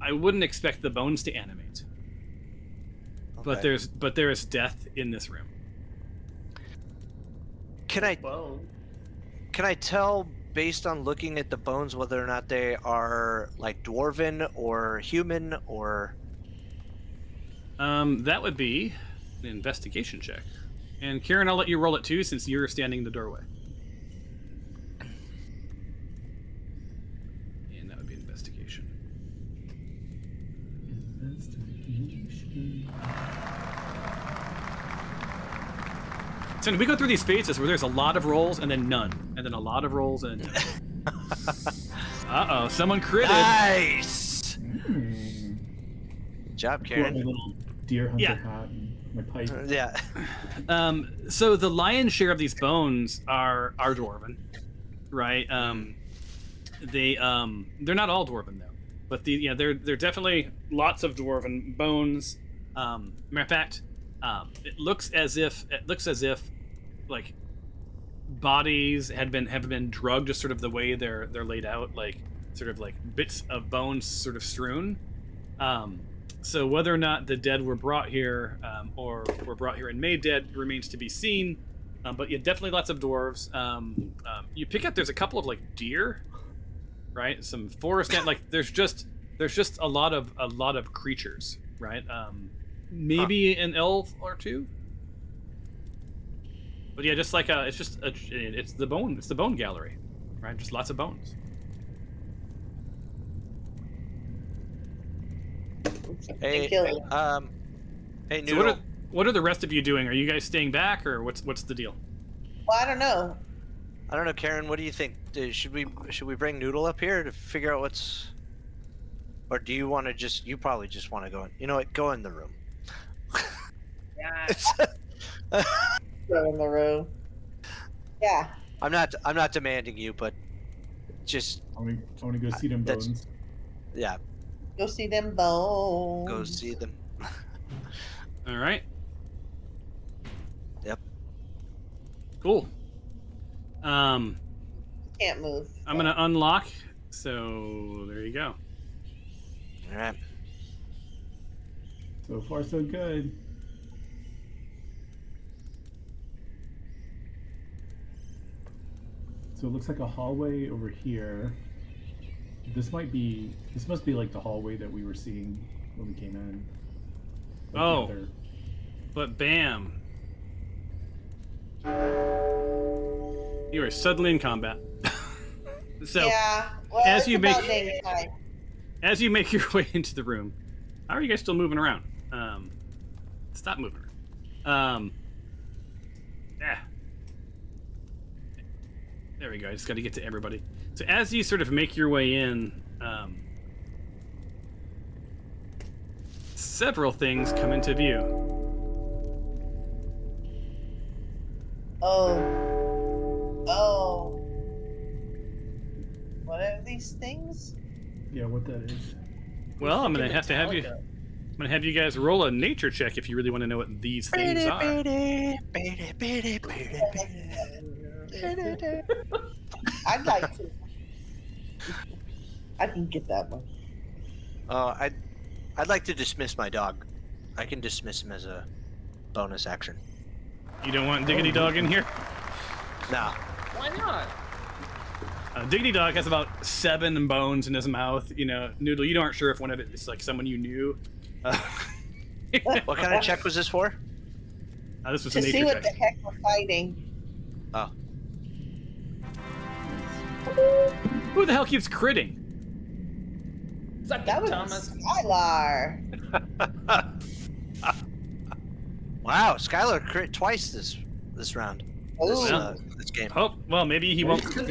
I wouldn't expect the bones to animate. Okay. But there is death in this room. Can I tell based on looking at the bones whether or not they are like dwarven or human or? That would be an investigation check. And Kieran, I'll let you roll it too, since you're standing in the doorway. And that would be investigation. So we go through these phases where there's a lot of rolls and then none, and then a lot of rolls and none. Uh-oh, someone critted. Nice. Good job, Pull out Karen. my little deer hunter Yeah. hat and my pipe. Yeah. So the lion's share of these bones are dwarven, right? They're not all dwarven though, but they're definitely lots of dwarven bones. Matter of fact, it looks as if like bodies had been drugged, just sort of the way they're laid out, like sort of like bits of bones sort of strewn. So whether or not the dead were brought here or were brought here and made dead remains to be seen. But yeah, definitely lots of dwarves. You pick up there's a couple of like deer, right? Some forest there's just a lot of creatures, right? Maybe an elf or two. But yeah, just like it's the bone gallery, right? Just lots of bones. Hey, kill it. hey, So Noodle. what are the rest of you doing? Are you guys staying back, or what's the deal? Well, I don't know. I don't know, Karen. What do you think? Should we bring Noodle up here to figure out what's? Or do you want to just? You probably just want to go in. You know what? Go in the room. Yeah. Go in the room. Yeah. I'm not demanding you, but just I want to go see them That's- bones. yeah, Go see them bones. go see them. All right. Yep. Cool. Can't move. I'm gonna unlock. So there you go. All right. So far, so good. So it looks like a hallway over here. This must be like the hallway that we were seeing when we came in. Like the Oh. other- But bam. You are suddenly in combat. So Yeah. Well, as it's you about make- dang time. as you make your way into the room, how are you guys still moving around? Stop moving. Yeah. There we go. I just got to get to everybody. So as you sort of make your way in, several things come into view. Oh. What are these things? Yeah, what that is. Well, I'm gonna have you guys roll a nature check if you really want to know what these things are. I'd like to. I can get that one. I'd like to dismiss my dog. I can dismiss him as a bonus action. You don't want Diggity Dog in here? Nah. Why not? Diggity Dog has about 7 bones in his mouth. Noodle, you aren't sure if one of it is like someone you knew. What kind of check was this for? This was To a see nature what the check. heck we're fighting. Oh. Who the hell keeps critting? Suck That it, was Thomas. Skylar. Wow, Skylar crit twice this round. Oh, This game. Oh, well, maybe he won't crit.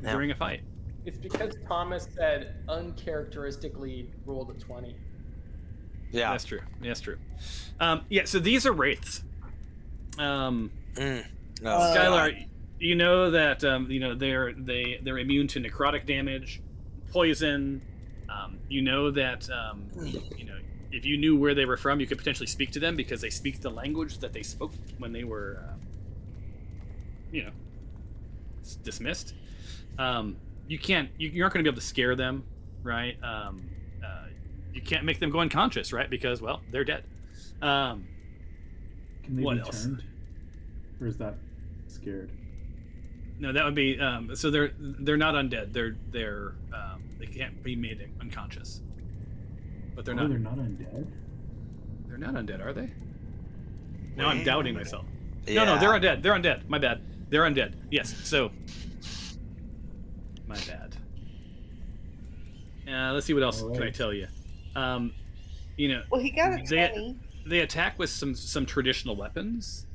During a fight. It's because Thomas said uncharacteristically rolled a 20. Yeah. That's true. That's true. Yeah. So these are wraiths. No. Skylar, you know that they're immune to necrotic damage. poison. You know that if you knew where they were from, you could potentially speak to them because they speak the language that they spoke when they were, dismissed. You aren't going to be able to scare them, right? You can't make them go unconscious, right? Because, well, they're dead. Can they what be else? turned? Or is that scared? No, that would be so they're not undead. They're they can't be made unconscious. But they're not. They're not undead? They're not undead, are they? Now I'm Wait doubting a minute. myself. Yeah. No, they're undead. They're undead. My bad. They're undead. Yes. So my bad. Let's see what else All can I right. tell you. Well, he got a 20. They attack with some traditional weapons.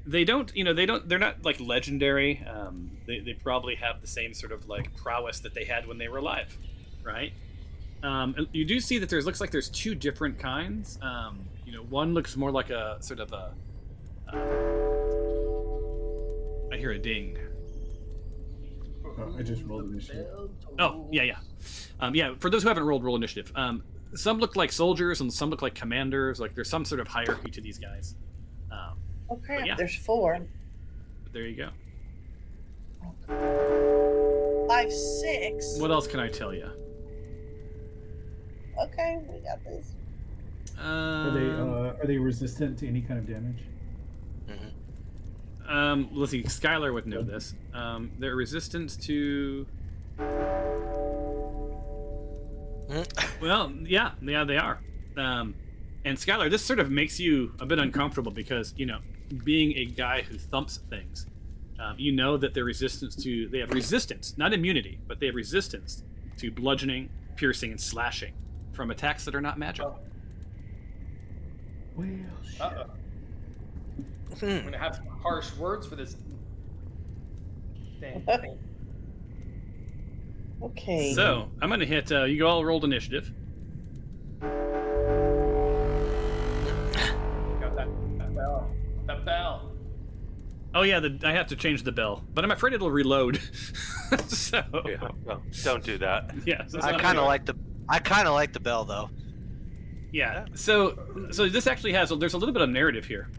They're not like legendary. They probably have the same sort of like prowess that they had when they were alive, right? And you do see that looks like there's two different kinds. One looks more like a sort of a. I hear a ding. Oh, I just rolled initiative. Oh, yeah. For those who haven't roll initiative. Some look like soldiers and some look like commanders. Like there's some sort of hierarchy to these guys. Oh crap! yeah. There's 4. But there you go. 5, 6. What else can I tell you? Okay, we got this. Are they resistant to any kind of damage? Let's see. Skylar would know this. They're resistant to. Well, yeah, they are. And Skylar, this sort of makes you a bit uncomfortable because being a guy who thumps things, you know that they have resistance, not immunity, but they have resistance to bludgeoning, piercing, and slashing from attacks that are not magical. Well, shit. Uh-oh. I'm gonna have some harsh words for this thing. Okay. So I'm gonna hit. You all rolled initiative. Got that bell. That bell. Oh yeah, I have to change the bell, but I'm afraid it'll reload. So Yeah, no, don't do that. yeah, so it's I not kind of good. like the bell though. Yeah. So this actually there's a little bit of narrative here.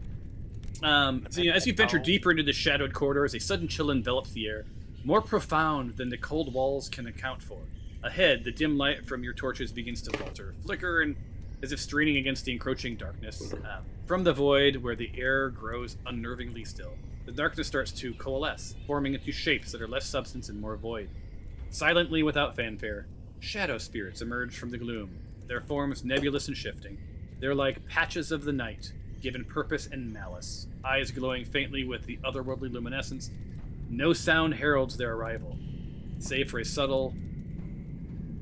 As you venture deeper into the shadowed corridors, a sudden chill envelops the air, more profound than the cold walls can account for. Ahead, the dim light from your torches begins to falter, flicker, and as if straining against the encroaching darkness. From the void, where the air grows unnervingly still, the darkness starts to coalesce, forming into shapes that are less substance and more void. Silently, without fanfare, shadow spirits emerge from the gloom, their forms nebulous and shifting. They're like patches of the night, given purpose and malice, eyes glowing faintly with the otherworldly luminescence. No sound heralds their arrival, save for a subtle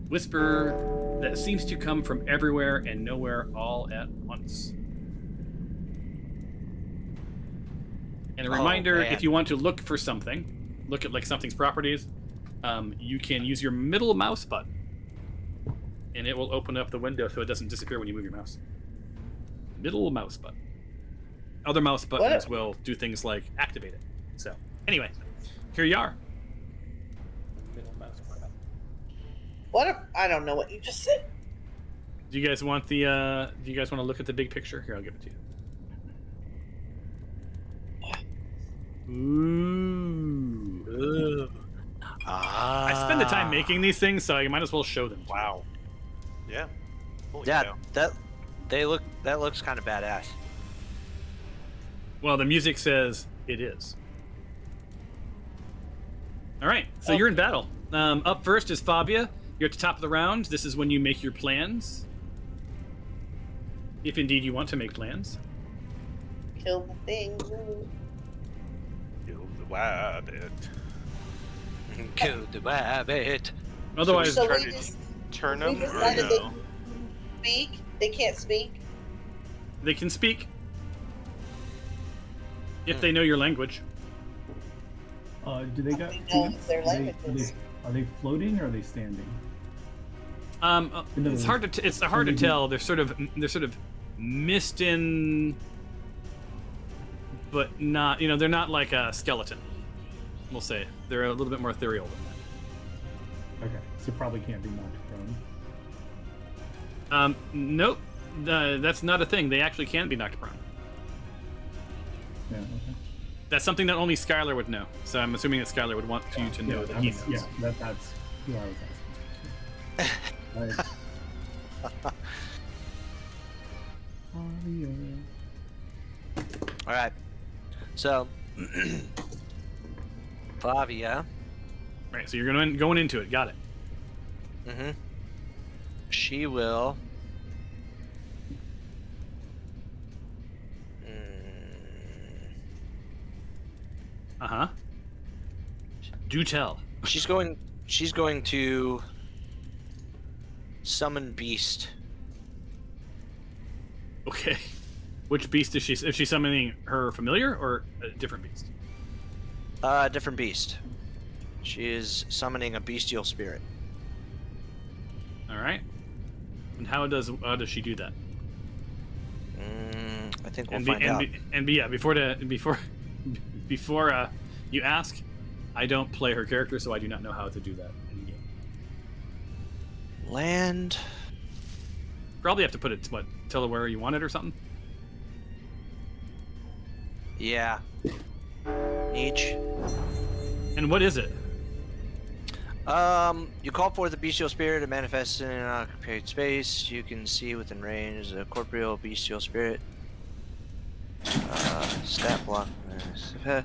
whisper that seems to come from everywhere and nowhere all at once. And a reminder, man. if you want to look for something, look at like something's properties, you can use your middle mouse button, and it will open up the window so it doesn't disappear when you move your mouse. Middle mouse button. Other mouse buttons will do things like activate it. So, anyway, here you are. Middle mouse button. I don't know what you just said. Do you guys want the? Do you guys want to look at the big picture? Here, I'll give it to you. Ooh. I spend the time making these things, so I might as well show them. Wow. Yeah. Holy Yeah, cow. that looks kind of badass. Well, the music says it is. All right, so you're in battle. Up first is Fabia. You're at the top of the round. This is when you make your plans, if indeed you want to make plans. Kill the thing. Kill the rabbit. Kill the rabbit. Otherwise, So Try we to just turn we them or decided they no? can speak. They can't speak. they can speak if they know your language. Do they got They feet? know their Are languages. are they floating or are they standing? It's hard to it's hard to tell. They're sort of mist in, but not. They're not like a skeleton. We'll say they're a little bit more ethereal than Okay, so probably can't be knocked prone. Nope. That's not a thing. They actually can be knocked prone. Yeah, okay. That's something that only Skylar would know. So I'm assuming that Skylar would want you to know that he knows. Yeah, that's who I was asking. All right. So, Flavia. Right. So you're going into it. Got it. Mm-hmm. She will. Uh-huh. Do tell. She's going to summon Beast. Okay. Which beast is she? Is she summoning her familiar or a different beast? Different beast. She is summoning a bestial spirit. All right. And how does she do that? I think we'll find out. Before you ask, I don't play her character, so I do not know how to do that in the game. Land. Probably have to put it. Tell her where you want it or something. Yeah. Niche. And what is it? You call for the bestial spirit to manifest in an occupied space. You can see within range a corporeal bestial spirit. Stat block. The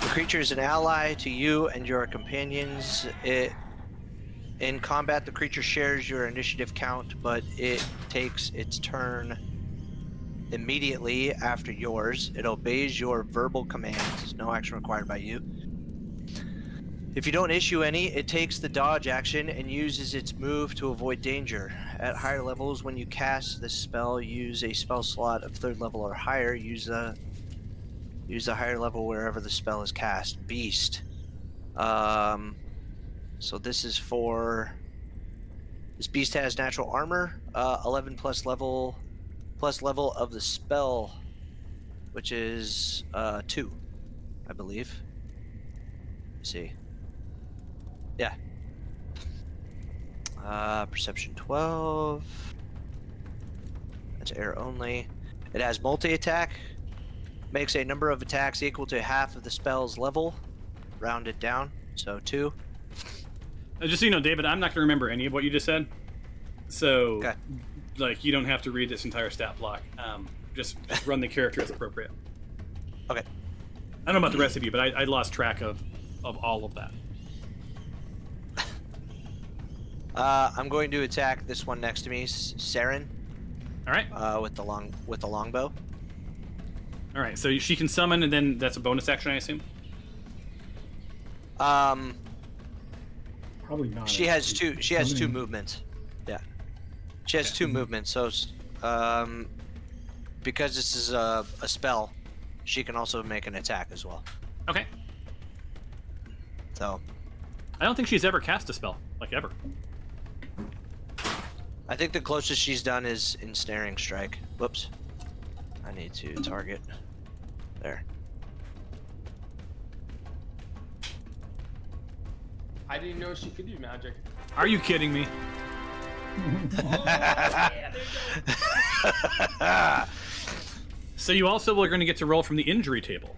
creature is an ally to you and your companions. In combat, the creature shares your initiative count, but it takes its turn immediately after yours. It obeys your verbal commands. There's no action required by you. If you don't issue any, it takes the dodge action and uses its move to avoid danger. At higher levels, when you cast this spell, use a spell slot of 3rd level or higher. Use a higher level wherever the spell is cast. Beast. So this is for... This beast has natural armor, 11 plus level of the spell, which is 2, I believe. Let's see. Yeah. Perception 12. That's air only. It has multi-attack. Makes a number of attacks equal to half of the spell's level. Rounded down, so 2. Just so you know, David, I'm not going to remember any of what you just said. So, Okay. Like, you don't have to read this entire stat block. Just run the character as appropriate. Okay. I don't know about the rest of you, but I lost track of all of that. I'm going to attack this one next to me, Saren. All right. With the longbow. All right. So she can summon, and then that's a bonus action, I assume. Probably not. She has two. She has 2 movements. Yeah. She has 2 movements. So, because this is a spell, she can also make an attack as well. Okay. So. I don't think she's ever cast a spell, like ever. I think the closest she's done is Ensnaring Strike. Whoops. I need to target. There. I didn't know she could do magic. Are you kidding me? Yeah, there you go. So you also are going to get to roll from the injury table.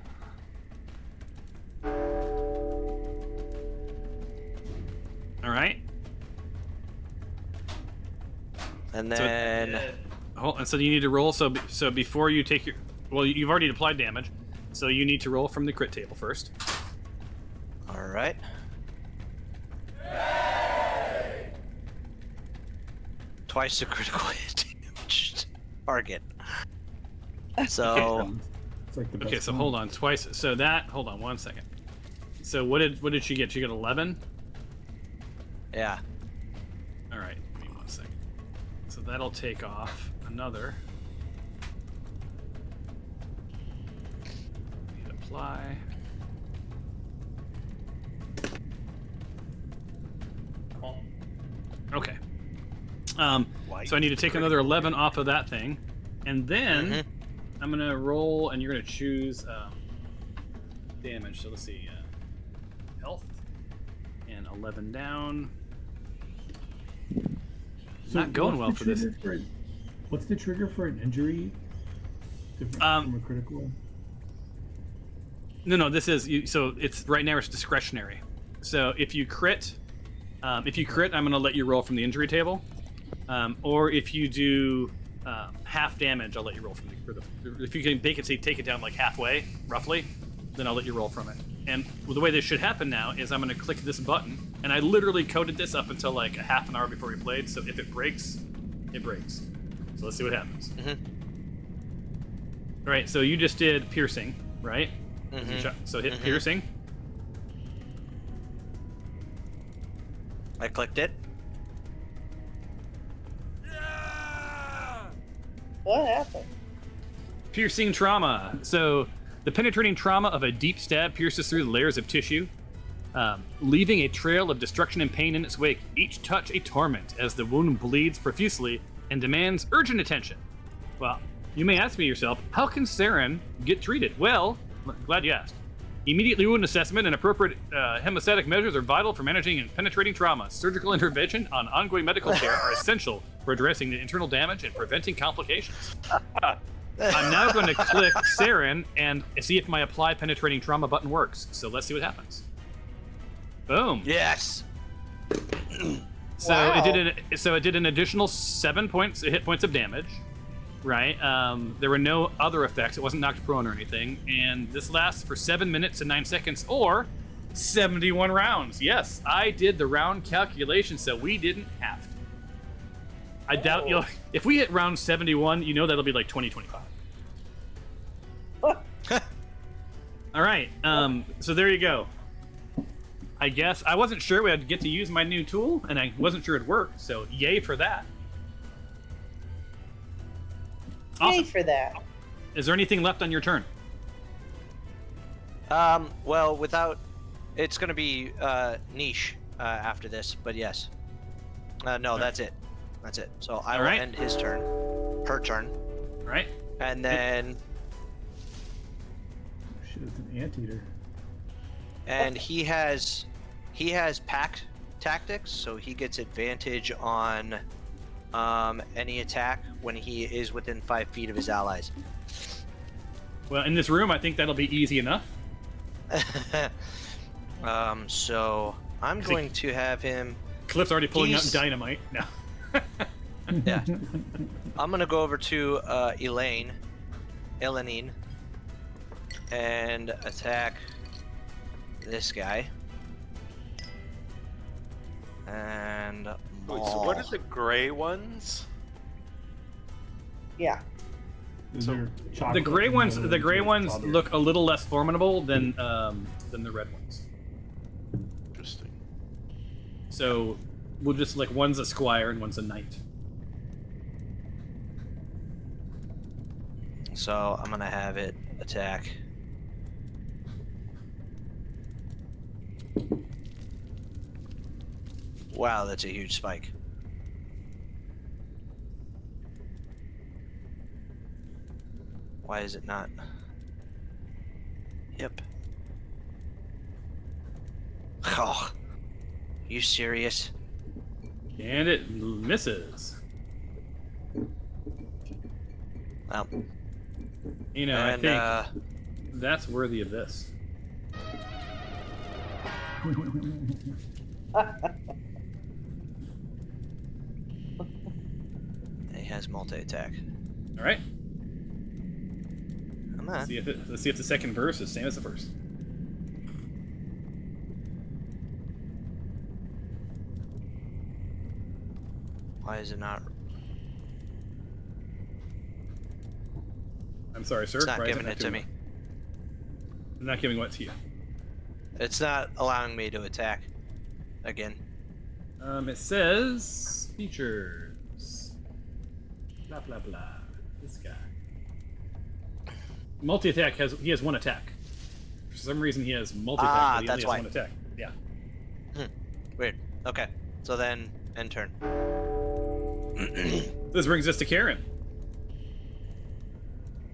All right. And then And so you need to roll. So before you take your, well, you've already applied damage, so you need to roll from the crit table first. all right. Twice the critical hit damage target. So It's like the best Okay, so one. hold on, twice. So that, hold on 1 second. So what did she get? She got 11. yeah. All right, give me 1 second. So that'll take off another. Hit apply. Okay. So I need to take another 11 off of that thing, and then I'm gonna roll, and you're gonna choose damage. So let's see, health, and 11 down. Not going well for this. What's the trigger for an injury? Different from a critical? No, this is so it's right now it's discretionary. So if you crit, I'm going to let you roll from the injury table, or if you do half damage, I'll let you roll from if you can take it down like halfway, roughly, then I'll let you roll from it. And the way this should happen now is I'm going to click this button, and I literally coded this up until like a half an hour before we played. So if it breaks, it breaks. So let's see what happens. All right, so you just did piercing, right? So hit piercing. I clicked it. What happened? Piercing trauma. So the penetrating trauma of a deep stab pierces through the layers of tissue, leaving a trail of destruction and pain in its wake. Each touch a torment as the wound bleeds profusely and demands urgent attention. Well, you may ask me yourself, how can Saren get treated? Well, I'm glad you asked. Immediately wound assessment and appropriate hemostatic measures are vital for managing and penetrating trauma. Surgical intervention on ongoing medical care are essential for addressing the internal damage and preventing complications. I'm now going to click Saren and see if my apply penetrating trauma button works. So let's see what happens. Boom. Yes. So Wow. it did an additional 7 hit points of damage. Right. There were no other effects. It wasn't knocked prone or anything. And this lasts for 7 minutes and 9 seconds, or 71 rounds. Yes, I did the round calculation, so we didn't have to. I doubt you'll. If we hit round 71, you know that'll be like 2025. All right. So there you go. I guess I wasn't sure we had to get to use my new tool, and I wasn't sure it'd work. So yay for that. Awesome. Yay for that. Is there anything left on your turn? Well, it's gonna be niche after this, but yes. No, that's it. That's it. So I will end his turn, her turn. All right. And then. Shit, it's an anteater. And he has pack tactics, so he gets advantage on any attack when he is within 5 feet of his allies. Well, in this room, I think that'll be easy enough. So I'm going to have him. Cliff's already pulling out dynamite. No. Yeah. I'm gonna go over to Elanine, and attack this guy. And Wait, so what are the gray ones? Yeah. The gray ones look a little less formidable than the red ones. Interesting. So we'll just like one's a squire and one's a knight. So I'm gonna have it attack. Wow, that's a huge spike. Why is it not? Yep. Oh, you serious? And it misses. Well, You know, I think that's worthy of this. he has multi-attack. All right. Come on. Let's see if the second verse is the same as the first. Why is it not? I'm sorry, sir. It's not giving it to me. I'm not giving what to you. It's not allowing me to attack again. It says features. Blah blah blah. This guy. Multi-attack he has one attack. For some reason he has multi-attack, but he that's only has why. one attack. Yeah. Weird. Okay. So then end turn. This brings us to Karen.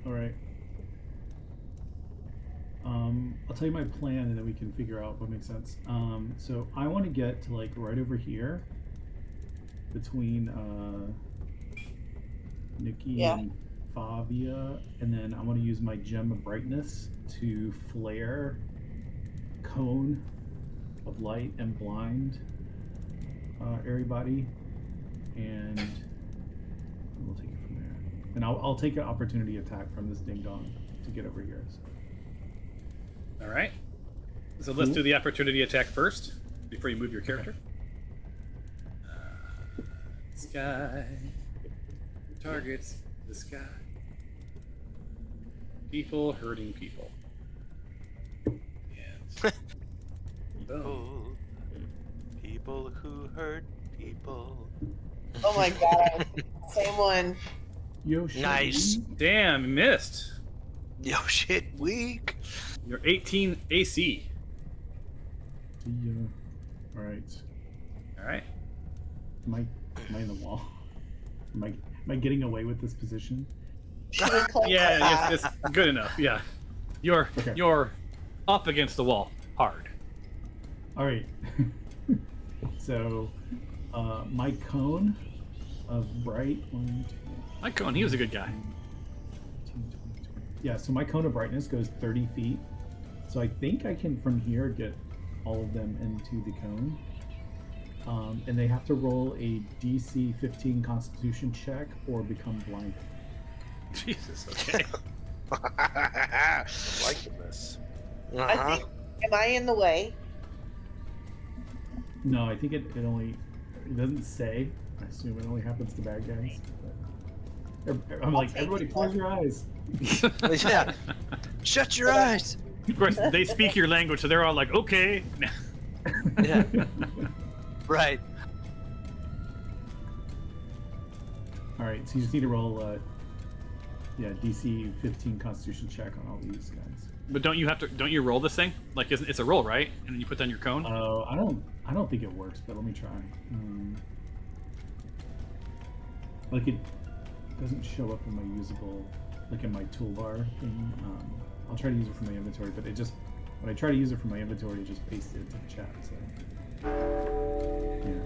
All right. I'll tell you my plan, and then we can figure out what makes sense. So I want to get to like right over here, between Nikki Yeah. and Fabia, and then I'm going to use my gem of brightness to flare cone of light and blind everybody, and we'll take it from there. And I'll take an opportunity attack from this ding dong to get over here. So. All right. So let's do the opportunity attack first before you move your character. Sky targets the sky. People hurting people. And People who hurt people. Oh my god. Same one. Yo, shit. Nice. damn, missed. Yo, shit, weak. You're 18 AC. All right. All right. Am I in the wall? Am I getting away with this position? Yeah, it's good enough. Yeah, you're up against the wall hard. All right. So, my cone of bright 1, 2, Mike Cohen, he was a good guy. 15, 20, 20. Yeah. So my cone of brightness goes 30 feet. So I think I can from here get all of them into the cone. And they have to roll a DC 15 Constitution check or become blinded. Jesus. Okay. I'm liking this. I think, am I in the way? No, I think it doesn't say. I assume it only happens to bad guys. But I'm like, take everybody it. close your eyes. Yeah. Shut your eyes. Of course, they speak your language, so they're all like, okay. Yeah. Right. All right, so you just need to roll, DC 15 Constitution check on all these guys. But don't you roll this thing? Like, it's a roll, right? And then you put down your cone? I don't think it works, but let me try. Like it doesn't show up in my usable, like in my toolbar thing. I'll try to use it from my inventory, but it just, when I try to use it from my inventory, it just pastes it into the chat. So yeah.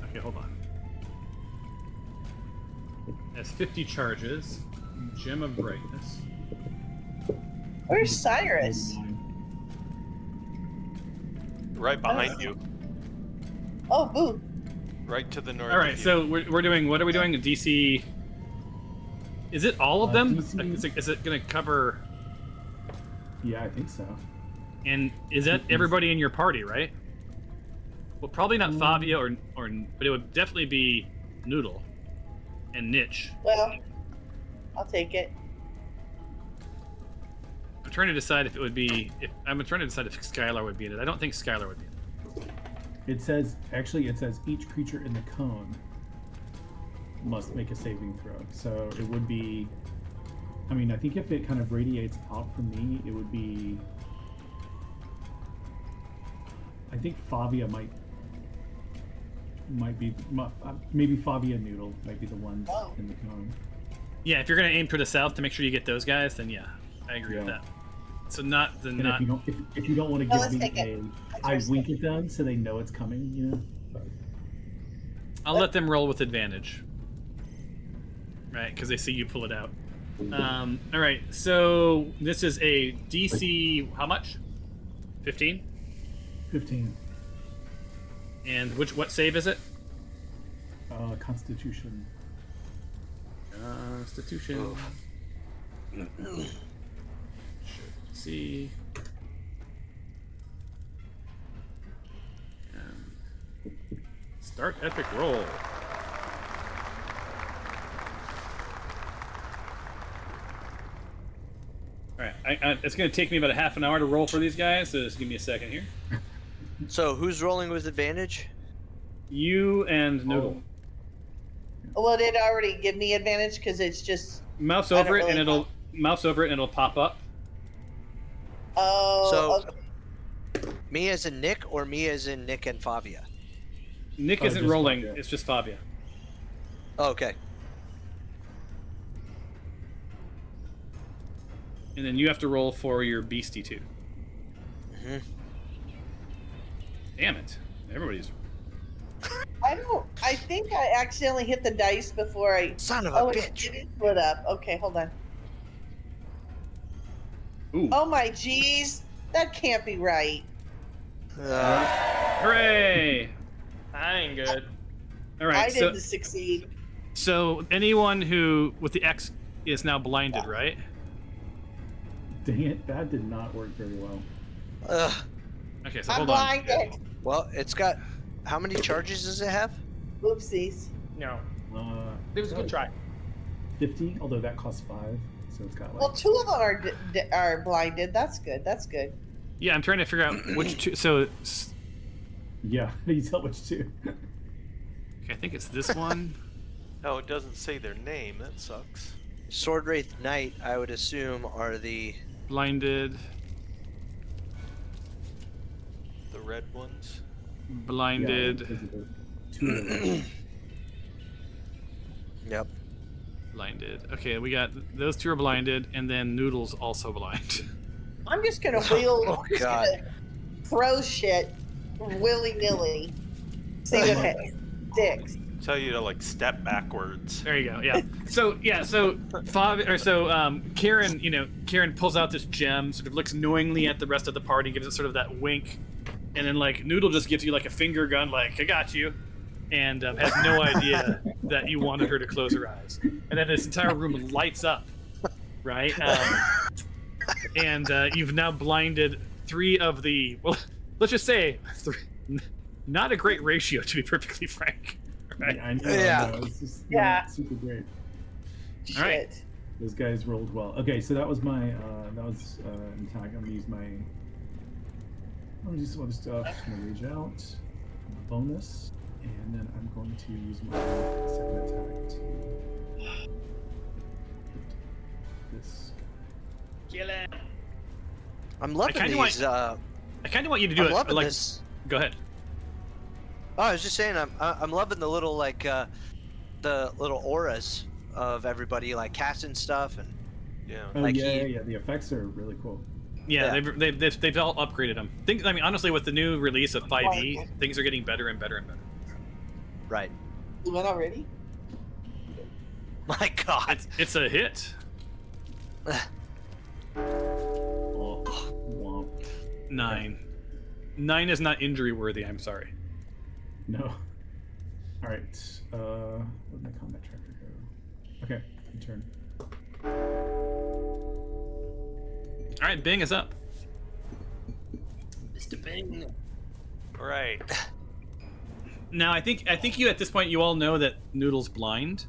Okay, hold on. That's 50 charges. Gem of brightness. Where's Cyrus? Right behind you. Oh, boo. Right to the north. All right, of you. so we're doing. What are we doing? DC. Is it all of them? DC Like, is it going to cover? Yeah, I think so. And is that everybody in your party, right? Well, probably not Fabia or, but it would definitely be Noodle and Niche. Well, I'll take it. I'm trying to decide if it would be. I'm trying to decide if Skylar would be in it. I don't think Skylar would be in it. It says each creature in the cone must make a saving throw. So it would be, I mean, I think if it kind of radiates out from me, it would be, I think Fabia might be, maybe Fabia and Noodle might be the ones in the cone. Yeah, if you're gonna aim for the south to make sure you get those guys, then yeah, I agree with that. So not the And not. if you don't want to let's give take me it. I wink at them so they know it's coming, you know. I'll let them roll with advantage. Right, because they see you pull it out. All right, so this is a DC. How much? 15. 15. And what save is it? Constitution. Constitution. Should see. Start epic roll. All right, it's going to take me about a half an hour to roll for these guys, so just give me a second here. So who's rolling with advantage? You and Noodle. Well, it already give me advantage because it's just. Mouse I don't over it, really and it'll mouse over it, and it'll pop up. Oh. So- okay. Me as in Nick, or me as in Nick and Fabia? Nick isn't just rolling; Fabia. it's just Fabia. Oh, okay. And then you have to roll for your beastie too. Mhm. Damn it! Everybody's. I think I accidentally hit the dice before I. Son of a bitch. It is split up. Okay, hold on. Ooh. Oh my jeez, that can't be right. Hooray! That ain't good. All right. I didn't succeed. So anyone who with the X is now blinded, right? Dang it, that did not work very well. Okay, so I'm hold on. blinded. Well, it's got. How many charges does it have? Oopsies. No, Uh, it was a good try. 50, although that costs 5, so it's got like. Well, 2 of them are blinded. That's good. That's good. Yeah, I'm trying to figure out which two. So Yeah, you tell which two. okay, I think it's this one. No, it doesn't say their name. That sucks. Sword Wraith Knight, I would assume, are the. Blinded. The red ones. Blinded. Yeah, two of them. Yep. Blinded. Okay, we got those two are blinded, and then Noodle's also blind. I'm just gonna wheel. Oh, I'm just God. gonna throw shit willy nilly. See what sticks. Tell you to like step backwards. There you go. Yeah. So Karen pulls out this gem, sort of looks knowingly at the rest of the party, gives it sort of that wink, and then like Noodle just gives you like a finger gun, like I got you, and has no idea that you wanted her to close her eyes, and then this entire room lights up, right? And you've now blinded 3 of the. Well, let's just say 3, not a great ratio, to be perfectly frank. Right. Yeah, I know. Yeah. I know. It's just Yeah. not super great. Shit. All right. Those guys rolled well. Okay, so that was my an attack. I'm gonna use my. I'm gonna do some other stuff. I'm gonna rage out, bonus, and then I'm going to use my second attack to this. Kill it. I'm loving kinda these. I kind of want you to do I'm it. loving Like, this. go ahead. Oh, I was just saying, I'm loving the little the little auras of everybody like casting stuff and. Yeah. Oh Like yeah. The effects are really cool. Yeah, Yeah. they've all upgraded them. I mean, honestly, with the new release of 5e, things are getting better and better and better. Right. You went already? My God. It's a hit. Oh, womp. 9. 9 is not injury worthy. I'm sorry. No. All right. Where'd my combat tracker go? Okay, good turn. All right, Bing is up. Mr. Bing. All right. Now, I think you at this point you all know that Noodle's blind.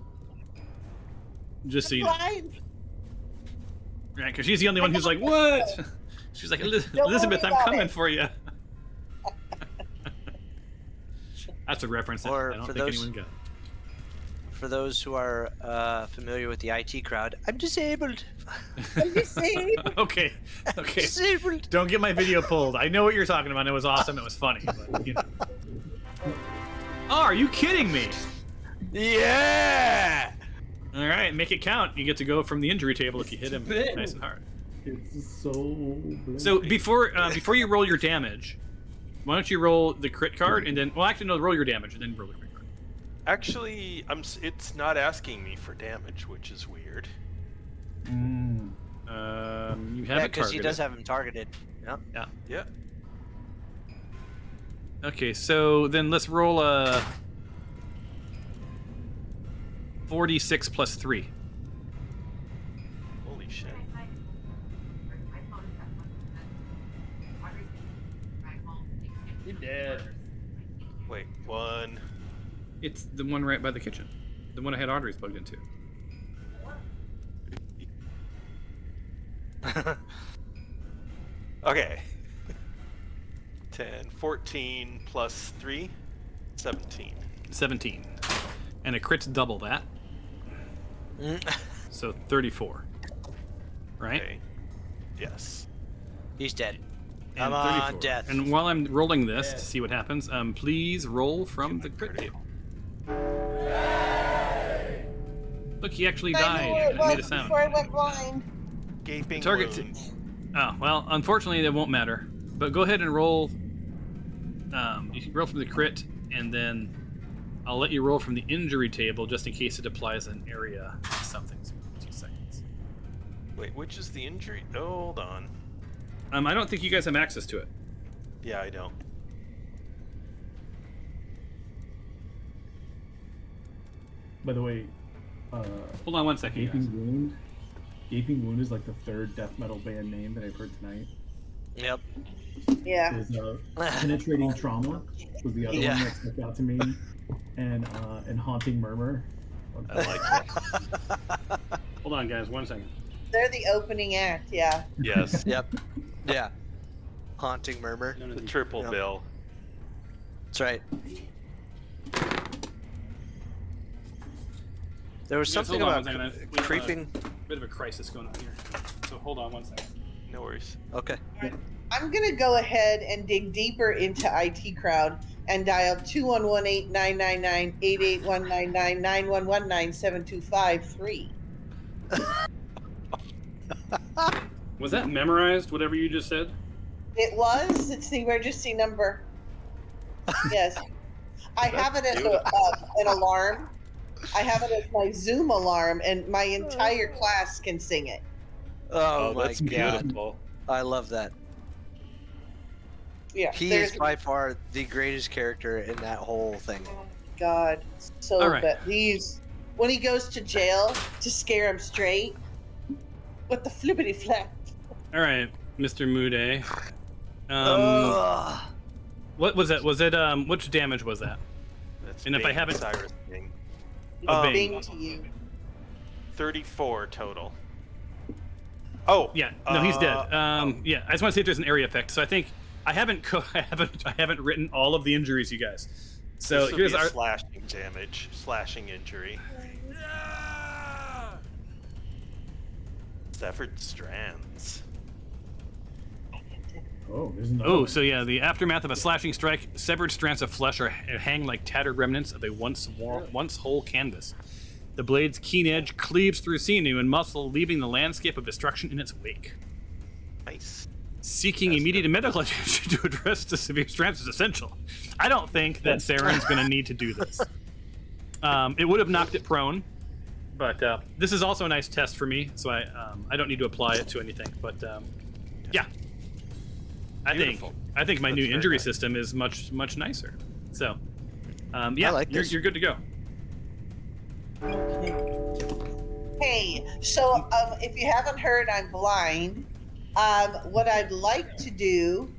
Just so you know, Blind. right? Because she's the only one who's like, "What?" She's like, "Elizabeth, I'm about coming it." for you." That's a reference that Or I don't for think those- anyone got. For those who are familiar with the IT crowd, I'm disabled. I'm disabled. Okay. Disabled. Don't get my video pulled. I know what you're talking about. It was awesome. It was funny. But, you know. Oh, are you kidding me? Yeah. All right, make it count. You get to go from the injury table if you hit him Bing. nice and hard. It's so. So blinky. before you roll your damage, why don't you roll the crit card and then? Well, actually, no. Roll your damage and then roll the crit card. Actually, it's not asking me for damage, which is weird. Mm. You Yeah, have it because targeted. he does have him targeted. Yeah. Yeah. Okay, so then let's roll a 46 plus 3. Holy shit. You dead. Wait, 1. It's the one right by the kitchen. The one I had Audrey's plugged into. Okay. 10, 14 plus 3, 17. 17. And a crit's double that. So 34. Right? Okay. Yes. He's dead. And Come on, 34. death. And while I'm rolling this Death. to see what happens, please roll from the crit table. Look, he actually I knew died. where it It made a was sound. before I went blind. Gaping Target wounds. Oh, well, unfortunately, that won't matter. But go ahead and roll. You can roll from the crit, and then I'll let you roll from the injury table just in case it applies an area to something. So 2 seconds. Wait, which is the injury? Oh, hold on. I don't think you guys have access to it. Yeah, I don't. By the way, Hold on 1 second. you guys. Gaping Wound. Gaping Wound is like the third death metal band name that I've heard tonight. Yep. Yeah. There's Penetrating Trauma was the other Yeah. one that stuck out to me, and Haunting Murmur. I like that. Hold on, guys. 1 second. They're the opening act, yeah. Yes, Yep. Yeah. Haunting Murmur. None of the these- triple Yep. bill. That's right. There was Yes, something hold on about 1 second. We have creeping. a bit of a crisis going on here. So hold on 1 second. No worries. Okay. I'm going to go ahead and dig deeper into IT Crowd and dial 211-899-999-911-97119-7253. Was that memorized, whatever you just said? It was. It's the emergency number. Yes. I have it as an alarm. I have it as my Zoom alarm, and my entire class can sing it. Oh, my that's god. beautiful. I love that. Yeah. He there's- is by far the greatest character in that whole thing. Oh my God. So All right. bad. When he goes to jail to scare him straight with the flippity flap. All right, Mr. Mude. Ugh. What was that? Was it which damage was that? That's And if I Bing haven't- Cyrus Bing. Bing. Bing to you. 34 total. Oh, Yeah, no, he's dead. Yeah, I just want to see if there's an area effect. So I think I haven't I haven't written all of the injuries, you guys. So this would here's be a our slashing damage, slashing injury. Severed strands. Oh, there's another. Oh, one. so yeah, the aftermath of a slashing strike, severed strands of flesh are hang like tattered remnants of a once whole canvas. The blade's keen edge cleaves through sinew and muscle, leaving the landscape of destruction in its wake. Nice. Seeking That's immediate good. medical attention to address the severe strands is essential. I don't think that Saren's going to need to do this. It would have knocked it prone, but this is also a nice test for me, so I don't need to apply it to anything. But yeah, Beautiful. I think my That's new very injury nice. system is much nicer. So yeah, I like you're, this. you're good to go. Hey, so if you haven't heard, I'm blind. What I'd like to do,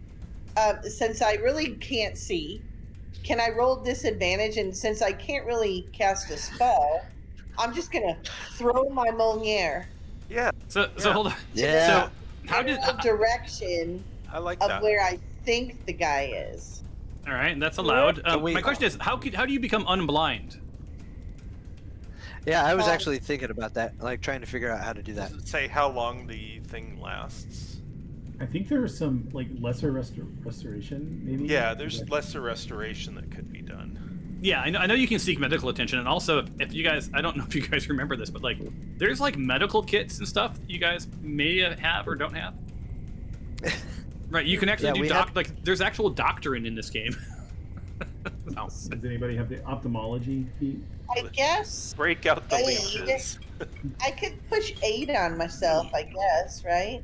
since I really can't see, can I roll disadvantage? And since I can't really cast a spell, I'm just gonna throw my Moniere Yeah, So Yeah. hold on. Yeah. So how did? in the direction I like of that. where I think the guy is. All right, that's allowed. Can we- My question is, how do you become unblind? Yeah, I was Um, actually thinking about that, like trying to figure out how to do that. Does it say how long the thing lasts? I think there is some like lesser restoration, maybe. Yeah, there's lesser restoration that could be done. Yeah, I know you can seek medical attention, and also if you guys, I don't know if you guys remember this, but like, there's like medical kits and stuff that you guys may have or don't have. Right, you can actually Yeah, do we like there's actual doctoring in this game. Oh. Does anybody have the ophthalmology feat? I guess Break out the Hey. leeches. I could push 8 on myself, I guess, right?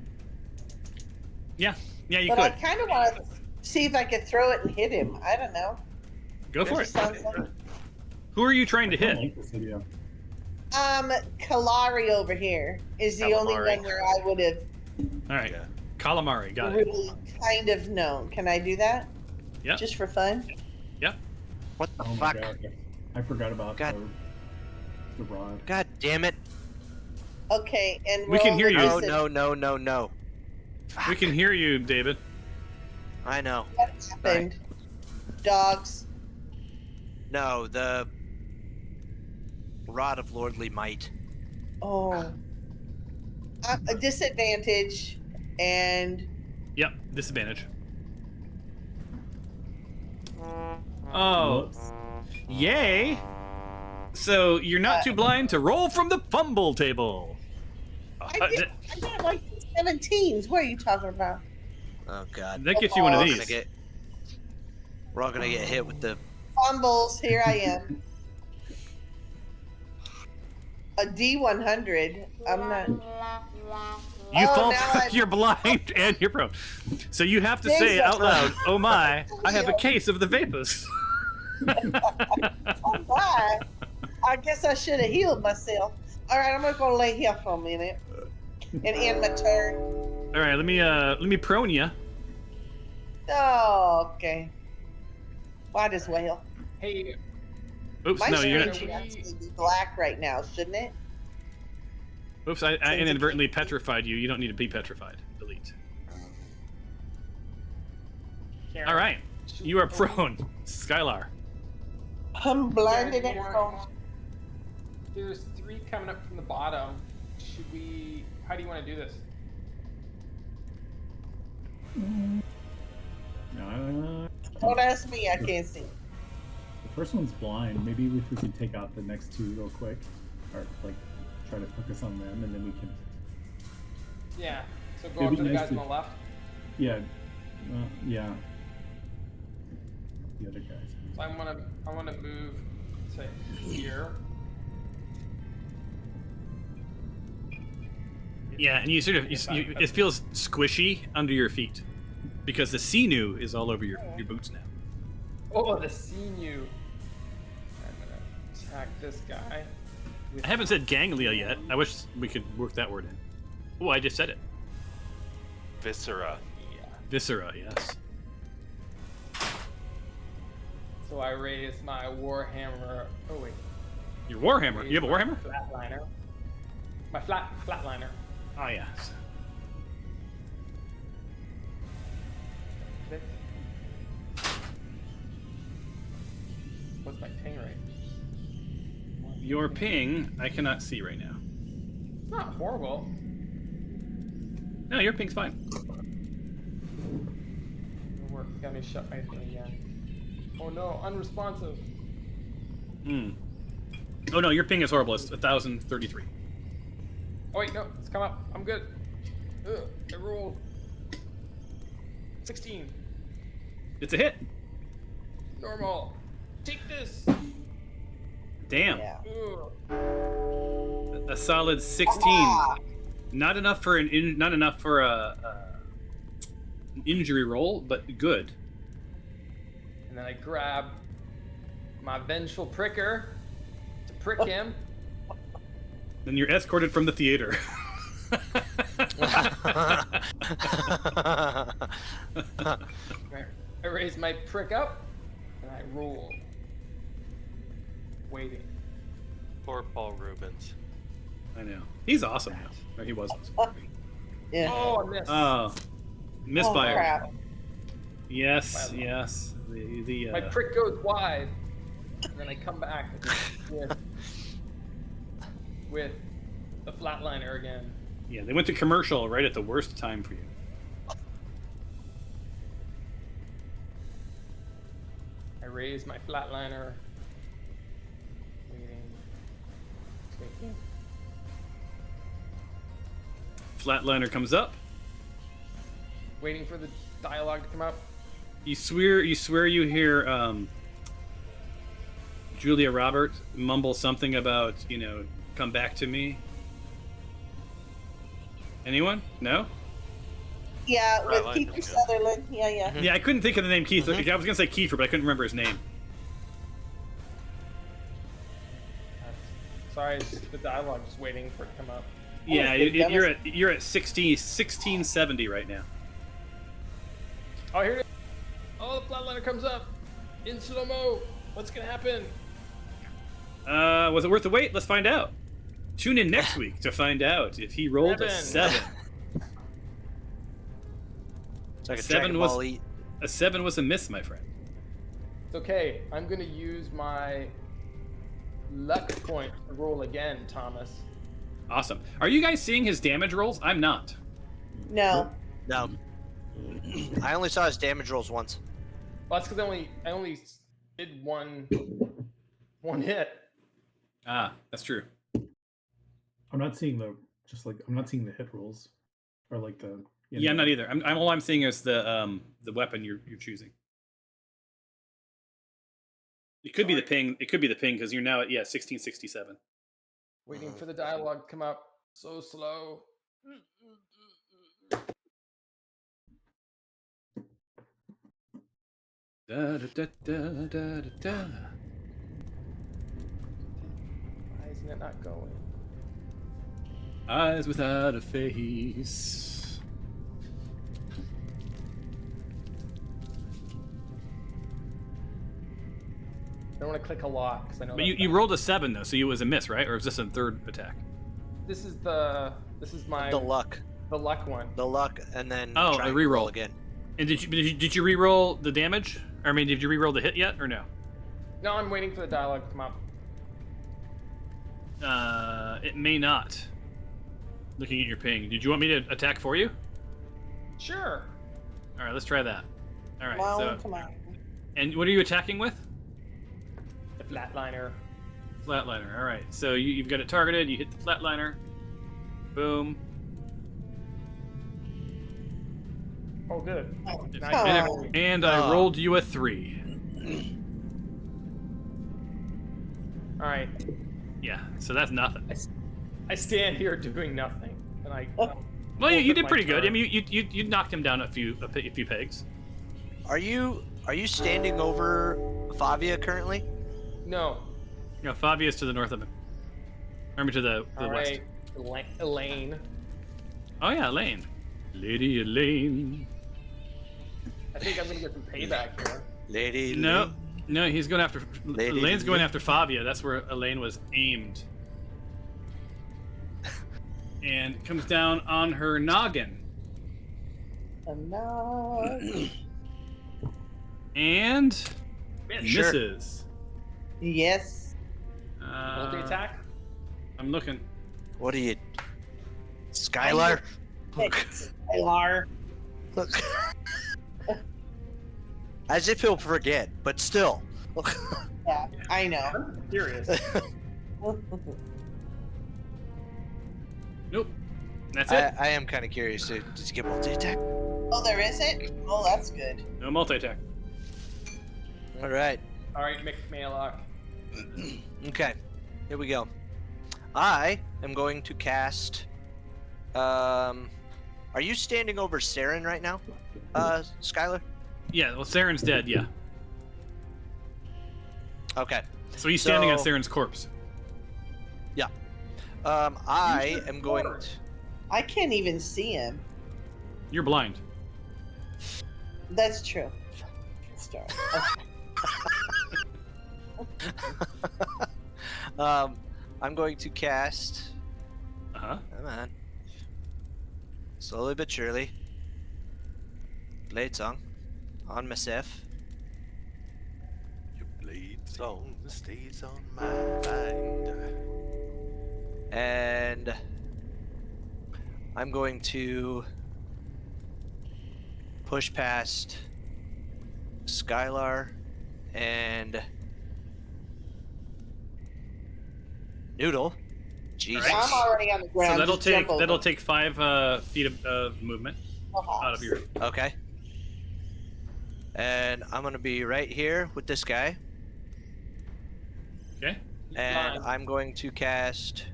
Yeah, you But could I kind of want to see if I could throw it and hit him. I don't know. go for Just it. sounds like- Who are you trying to I hit? like this idea. Kalari over here is the only Calamari. one where I would have All right, Yeah. calamari, got it. really kind of known. Can I do that? Yeah. Just for fun? What the Oh my fuck? god, I forgot about God. the rod. God damn it! Okay, and We can roll hear the you. No, dis- no. We can hear you, David. I know. What happened? Dogs. No, the rod of lordly might. Oh. A disadvantage and Yep, disadvantage. Oh, Whoops. yay! So you're not too blind to roll from the fumble table. I got like 17s. What are you talking about? Oh god. That gets you one of Oh, We're all gonna these. get. We're all gonna get hit with the. Fumbles. Here I am. A D100. I'm not. You Oh, fall. now I'm- You're blind and you're prone. So you have to Thanks, say out that's- loud, "Oh my, I have a case of the vapors." Oh my! I guess I should have healed myself. All right, I'm gonna lay here for a minute and end my turn. All right, let me prone you. Oh, okay. Might as well. Hey, Oops, My no, screen you're. should actually be black right now, shouldn't it? Oops, I inadvertently petrified you. You don't need to be petrified. Delete. Karen, All right, you are shoot- prone, Skylar. I'm blinded Karen, at you phone. are- There's 3 coming up from the bottom. Should we? How do you want to do this? Don't ask me, I can't see. The first one's blind. Maybe if we can take out the next 2 real quick, or like try to focus on them, and then we can. Yeah. So go It'd up be to the nice guys to- on the left. Yeah. Yeah. The other guys. So I wanna move to here. Yeah, and you sort of it feels squishy under your feet because the sinew is all over your boots now. Oh, the sinew. I'm gonna attack this guy. I haven't said ganglia yet. I wish we could work that word in. Oh, I just said it. Viscera. Yeah. Viscera, yes. So I raise my warhammer. Oh wait. Your warhammer. You have a warhammer? Flatliner. My flatliner. Oh yes. Six. What's my ping rate? Your ping, I cannot see right now. It's not horrible. No, your ping's fine. Work. Got me shut my thing again. Oh no, unresponsive. Hmm. Oh no, your ping is horrible. It's 1033. Oh wait, no, it's come up. I'm good. Ugh, I rolled 16. It's a hit. Normal. Take this. Damn. Yeah. Ugh. A solid 16. Ah, Not enough for not enough for an injury roll, but good. And then I grab my vengeful pricker to prick him. Then you're escorted from the theater. I raise my prick up and I roll. Waiting. Poor Paul Rubens. I know. He's awesome now. Or he was awesome. yeah. Oh, I missed. Oh. Misfire. crap. Yes, Wow. yes. My prick goes wide, and then I come back with the flatliner again. Yeah, they went to commercial right at the worst time for you. I raise my flatliner. Waiting. Taking. Flatliner comes up. Waiting for the dialogue to come up. You swear you hear Julia Roberts mumble something about, come back to me. Anyone? No? Yeah, with Right, Keith okay. Sutherland. Yeah, yeah. Yeah, I couldn't think of the name Keith. Mhm. I was gonna say Kiefer, but I couldn't remember his name. Sorry, it's just the dialogue just waiting for it to come up. Yeah, good you're at 1670 right now. Oh, here it is. Oh, the flatliner comes up in slow-mo. What's gonna happen? Was it worth the wait? Let's find out. Tune in next week to find out if he rolled a 7. It's like a 7 Dragon was- Ball E. A 7 was a miss, my friend. It's okay. I'm gonna use my luck point to roll again, Thomas. Awesome. Are you guys seeing his damage rolls? I'm not. No. No. I only saw his damage rolls once. Well, that's because I only did one hit. Ah, that's true. I'm not seeing the hit rolls, or like the. Yeah, I'm not either. All I'm seeing is the weapon you're choosing. It could be the ping. It could be the ping because you're now at 1667. Waiting for the dialogue to come up. So slow. Da, da, da, da, da, da. Why isn't it not going? Eyes without a face. I don't want to click a lot because I know. But that's you bad. rolled a 7 though, so it was a miss, right? Or is this a third attack? This is my The luck. the luck one. The luck, and then Oh, try a and reroll. roll again. And did you re-roll the damage? I mean, did you re-roll the hit yet, or no? No, I'm waiting for the dialogue to come up. It may not. Looking at your ping, did you want me to attack for you? Sure. All right, let's try that. All right. Well, So, come on. and what are you attacking with? The flatliner. Flatliner. All right. So you've got it targeted. You hit the flatliner. Boom. Oh, good. Oh. Nice. Oh. And I rolled you a 3. All right. Yeah. So that's nothing. I stand here doing nothing, and I. Oh. Well, you forfeit did my pretty good. I turn. mean, you knocked him down a few pegs. Are you standing over Favia currently? No. You know, Fabia's to the north of him. I mean, to the All west. right. Elaine. Oh yeah, Elaine. Lady Elaine. I think I'm gonna get some payback here. Lady. No, no, he's going after. Lady Elaine's going Elaine. after Fabia. That's where Elaine was aimed. And comes down on her noggin. Enough. And Sure. misses. Yes. Multi-attack? I'm looking. What are you, Skylar? Skylar. Look. As if he'll forget, but still. Yeah, I know. I'm serious. Nope. That's it. I am kind of curious. Did you get multi-attack? Oh, there isn't? Oh, that's good. No multi-attack. All right. All right, Maylock. Okay. Here we go. I am going to cast. Are you standing over Saren right now, Skylar? Yeah. Well, Saren's dead. Yeah. Okay. So he's standing on So- Saren's corpse. I am going. I can't even see him. You're blind. That's true. Star. I'm going to cast. Uh huh. Come on. Slowly but surely. Blade Song on myself. Your blade song stays on my mind. And I'm going to push past Skylar and Noodle. Jesus. I'm already on the ground. So that'll Just jump over. take 5 feet of movement out of your. Okay. And I'm gonna be right here with this guy, Okay. and Fine. I'm going to cast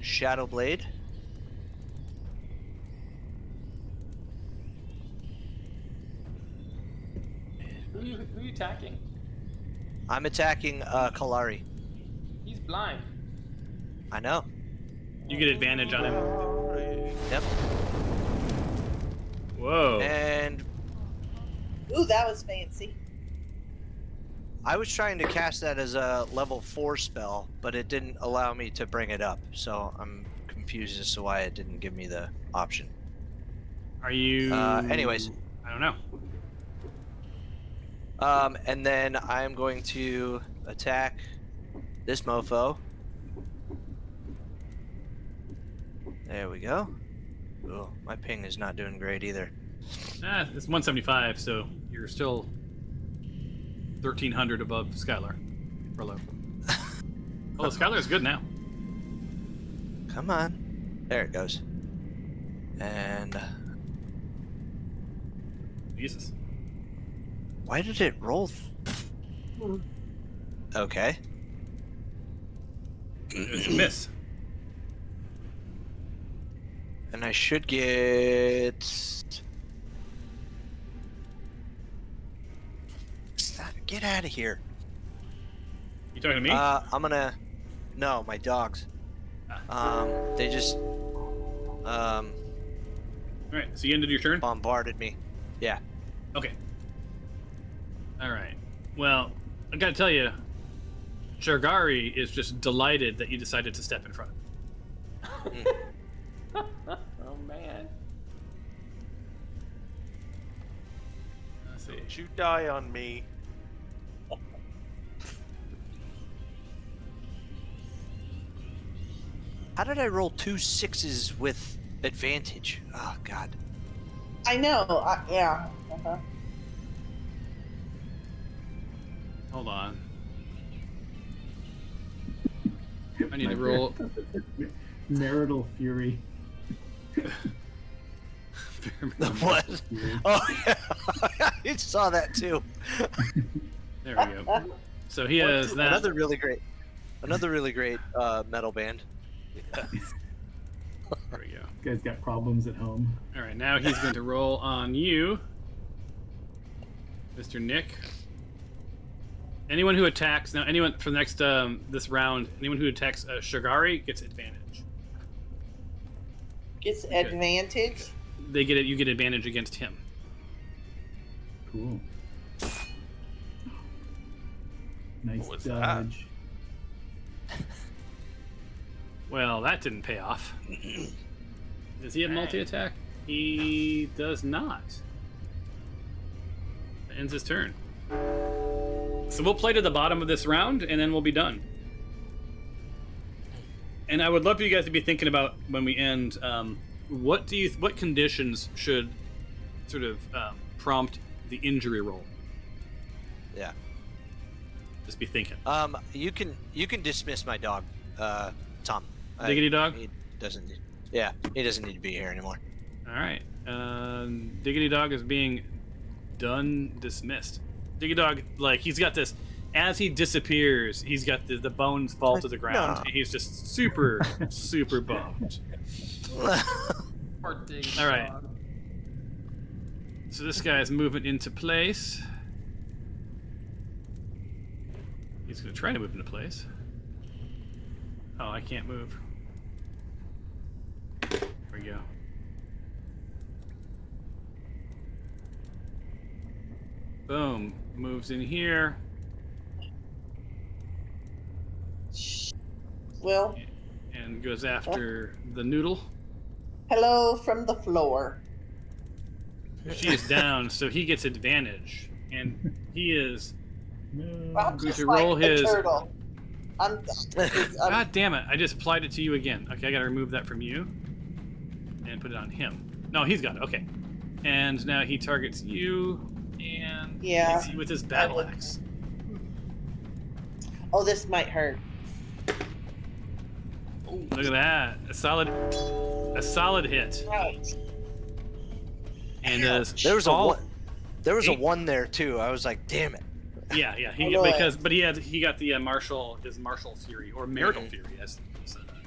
Shadow Blade. Who you attacking? I'm attacking Kalari. He's blind. I know. You get advantage on him. Yep. Whoa. And Ooh, that was fancy. I was trying to cast that as a level 4 spell, but it didn't allow me to bring it up. So I'm confused as to why it didn't give me the option. Are you? Anyways. I don't know. And then I'm going to attack this mofo. There we go. Oh, my ping is not doing great either. It's 175, so you're still 1,300 above Skylar. For low. Oh, Skylar's good now. Come on. There it goes. And Jesus. why did it roll? Okay. It's a miss. And I should get. Get out of here. You talking to me? I'm gonna. No, my dogs. They just. All right. So you ended your turn. Bombarded me. Yeah. Okay. All right. Well, I gotta tell you, Shargari is just delighted that you decided to step in front of him. Oh man. Let's see. Don't you die on me. How did I roll 2 6s with advantage? Oh God. I know. Yeah. Uh-huh. Hold on. I need to roll. Marital fury. What? Oh yeah. I saw that too. There we go. So he has that. Another really great metal band. There we go. You guys got problems at home. All right, now he's going to roll on you, Mr. Nick. Anyone who attacks now, anyone for the next this round, anyone who attacks Shargari gets advantage. Gets Okay. advantage. They get it. You get advantage against him. Cool. Nice What was that? dodge. Well, that didn't pay off. Does he have multi-attack? He does not. That ends his turn. So we'll play to the bottom of this round, and then we'll be done. And I would love for you guys to be thinking about when we end. What conditions should sort of prompt the injury roll? Yeah. Just be thinking. You can dismiss my dog, Tom. Diggity dog? He doesn't. Yeah, he doesn't need to be here anymore. All right. Diggity dog is being dismissed. Diggity dog, like he's got this. As he disappears, he's got the bones fall to the ground. No. And he's just super, super bummed. Poor Dig All right. dog. So this guy's moving into place. He's gonna try to move into place. Oh, I can't move. There we go. Boom. Moves in here. Well, And goes after the noodle. hello from the floor. She is down, so he gets advantage. And he is... No. I'm going just to like roll a his- turtle. I'm God damn it, I just applied it to you again. Okay, I gotta remove that from you. And put it on him. No, he's got it, okay. And now he targets you, and Yeah. hits you with his battle axe. Oh, this might hurt. Look at that. A solid hit. Right. And There was all- a one there too. I was like, damn it. Yeah. He Oh, boy. but he got the his martial fury or marital fury as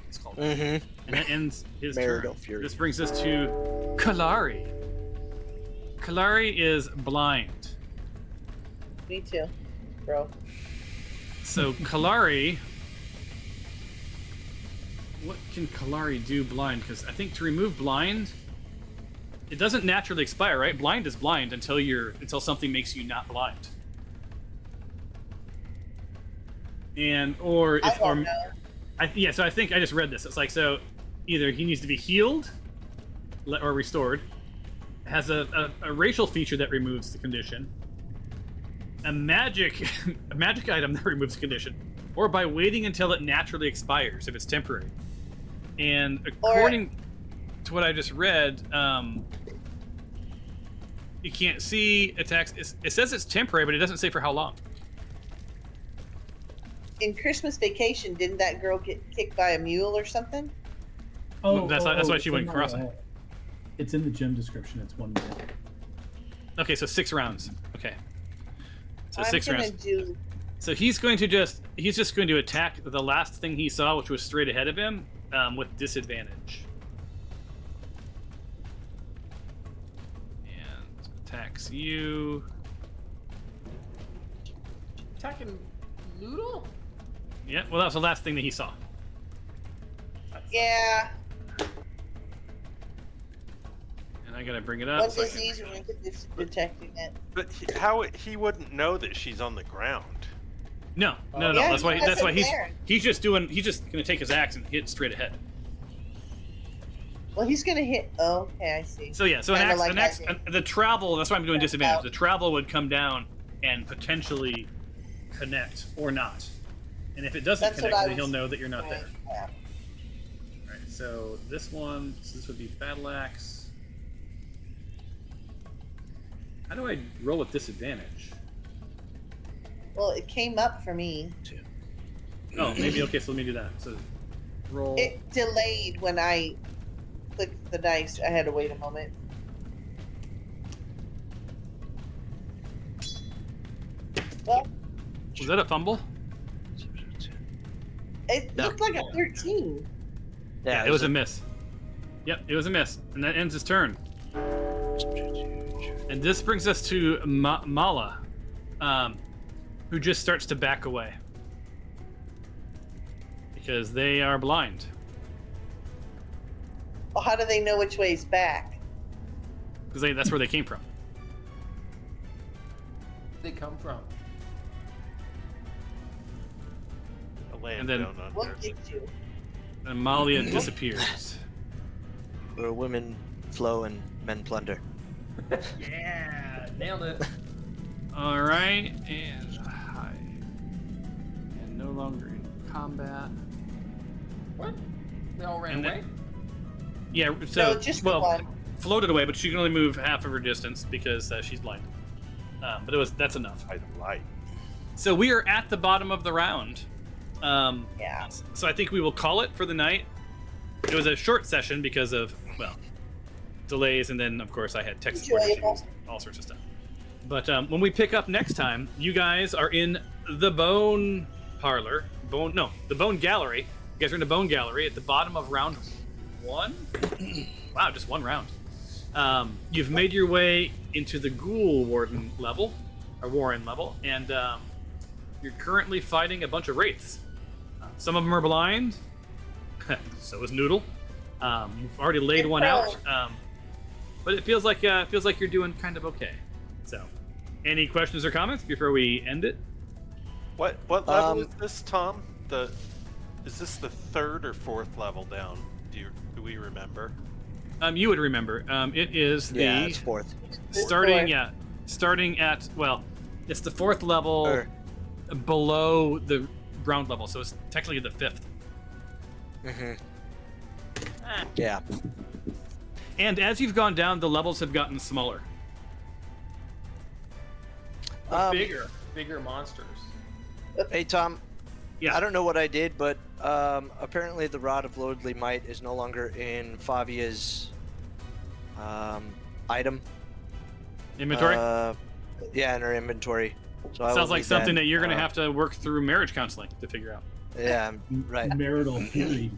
it's called. Mm-hmm. And that ends his Marital turn. fury. This brings us to Kalari. Kalari is blind. Me too, bro. So Kalari, what can Kalari do blind? Because I think to remove blind, it doesn't naturally expire, right? Blind is blind until something makes you not blind. Or I don't know. so I think I just read this. It's like, so either he needs to be healed or restored, has a racial feature that removes the condition, a magic item that removes the condition, or by waiting until it naturally expires if it's temporary. And according to what I just read, you can't see attacks. It says it's temporary, but it doesn't say for how long. In Christmas Vacation, didn't that girl get kicked by a mule or something? That's why she it's went in crossing. It's in the gym description. It's 1 minute. Okay, so 6 rounds. Okay. So I'm 6 gonna rounds. do. So he's just going to attack the last thing he saw, which was straight ahead of him, with disadvantage. And attacks you. Attacking Loodle? Yeah, well, that was the last thing that he saw. Yeah. And I gotta bring it up. What so I can- disease are we detecting it? But he wouldn't know that she's on the ground. No. Yeah, That's why. he That's why wasn't there. he's just gonna take his axe and hit straight ahead. Well, he's gonna hit. Oh, okay, I see. So yeah, so Kinda like an axe, I did. the travel. That's why I'm doing disadvantage. Out. The travel would come down and potentially connect or not. And if it doesn't That's what connect, I then he'll was know that you're not there. Yeah. All right. So this one. So this would be battle axe. How do I roll with disadvantage? Well, it came up for me. Oh, maybe okay. So let me do that. So roll. It delayed when I clicked the dice. I had to wait a moment. Well, Was that a fumble? it No. looked like a 13. Yeah, it was a miss. Yep, it was a miss, and that ends his turn. And this brings us to Mala, who just starts to back away because they are blind. Well, how do they know which way's back? Because that's where they came from. They come from. A land And then- down under. What did you? And Malia disappears. Where women flow and men plunder. Yeah, nailed it. All right, and hide, and no longer in combat. What? They all ran And away? Yeah, so No, just the well, one. floated away, but she can only move half of her distance because she's blind. But that's enough. I light. So we are at the bottom of the round. Yeah. So I think we will call it for the night. It was a short session because of, well, delays, and then, of course, I had tech support Enjoyable. issues, all sorts of stuff. But when we pick up next time, you guys are in the Bone Parlor. The Bone Gallery. You guys are in the Bone Gallery at the bottom of round 1. Wow, just one round. You've made your way into the Ghoul Warden level, or Warren level, and you're currently fighting a bunch of wraiths. Some of them are blind. So is Noodle. You've already laid one out, but it feels like you're doing kind of okay. So, any questions or comments before we end it? What level is this, Tom? Is this the 3rd or 4th level down? Do we remember? You would remember. It is the Yeah, it's 4th. starting at, well, it's the 4th level Or- below the ground level, so it's technically the 5th. Yeah. And as you've gone down, the levels have gotten smaller. Bigger monsters. Hey, Tom. Yeah. I don't know what I did, but apparently the Rod of Lordly Might is no longer in Favia's item. Inventory? Yeah, in her inventory. So I will Sounds like need something that you're going to uh, have to work through marriage counseling to figure out. Yeah, right. Marital theory.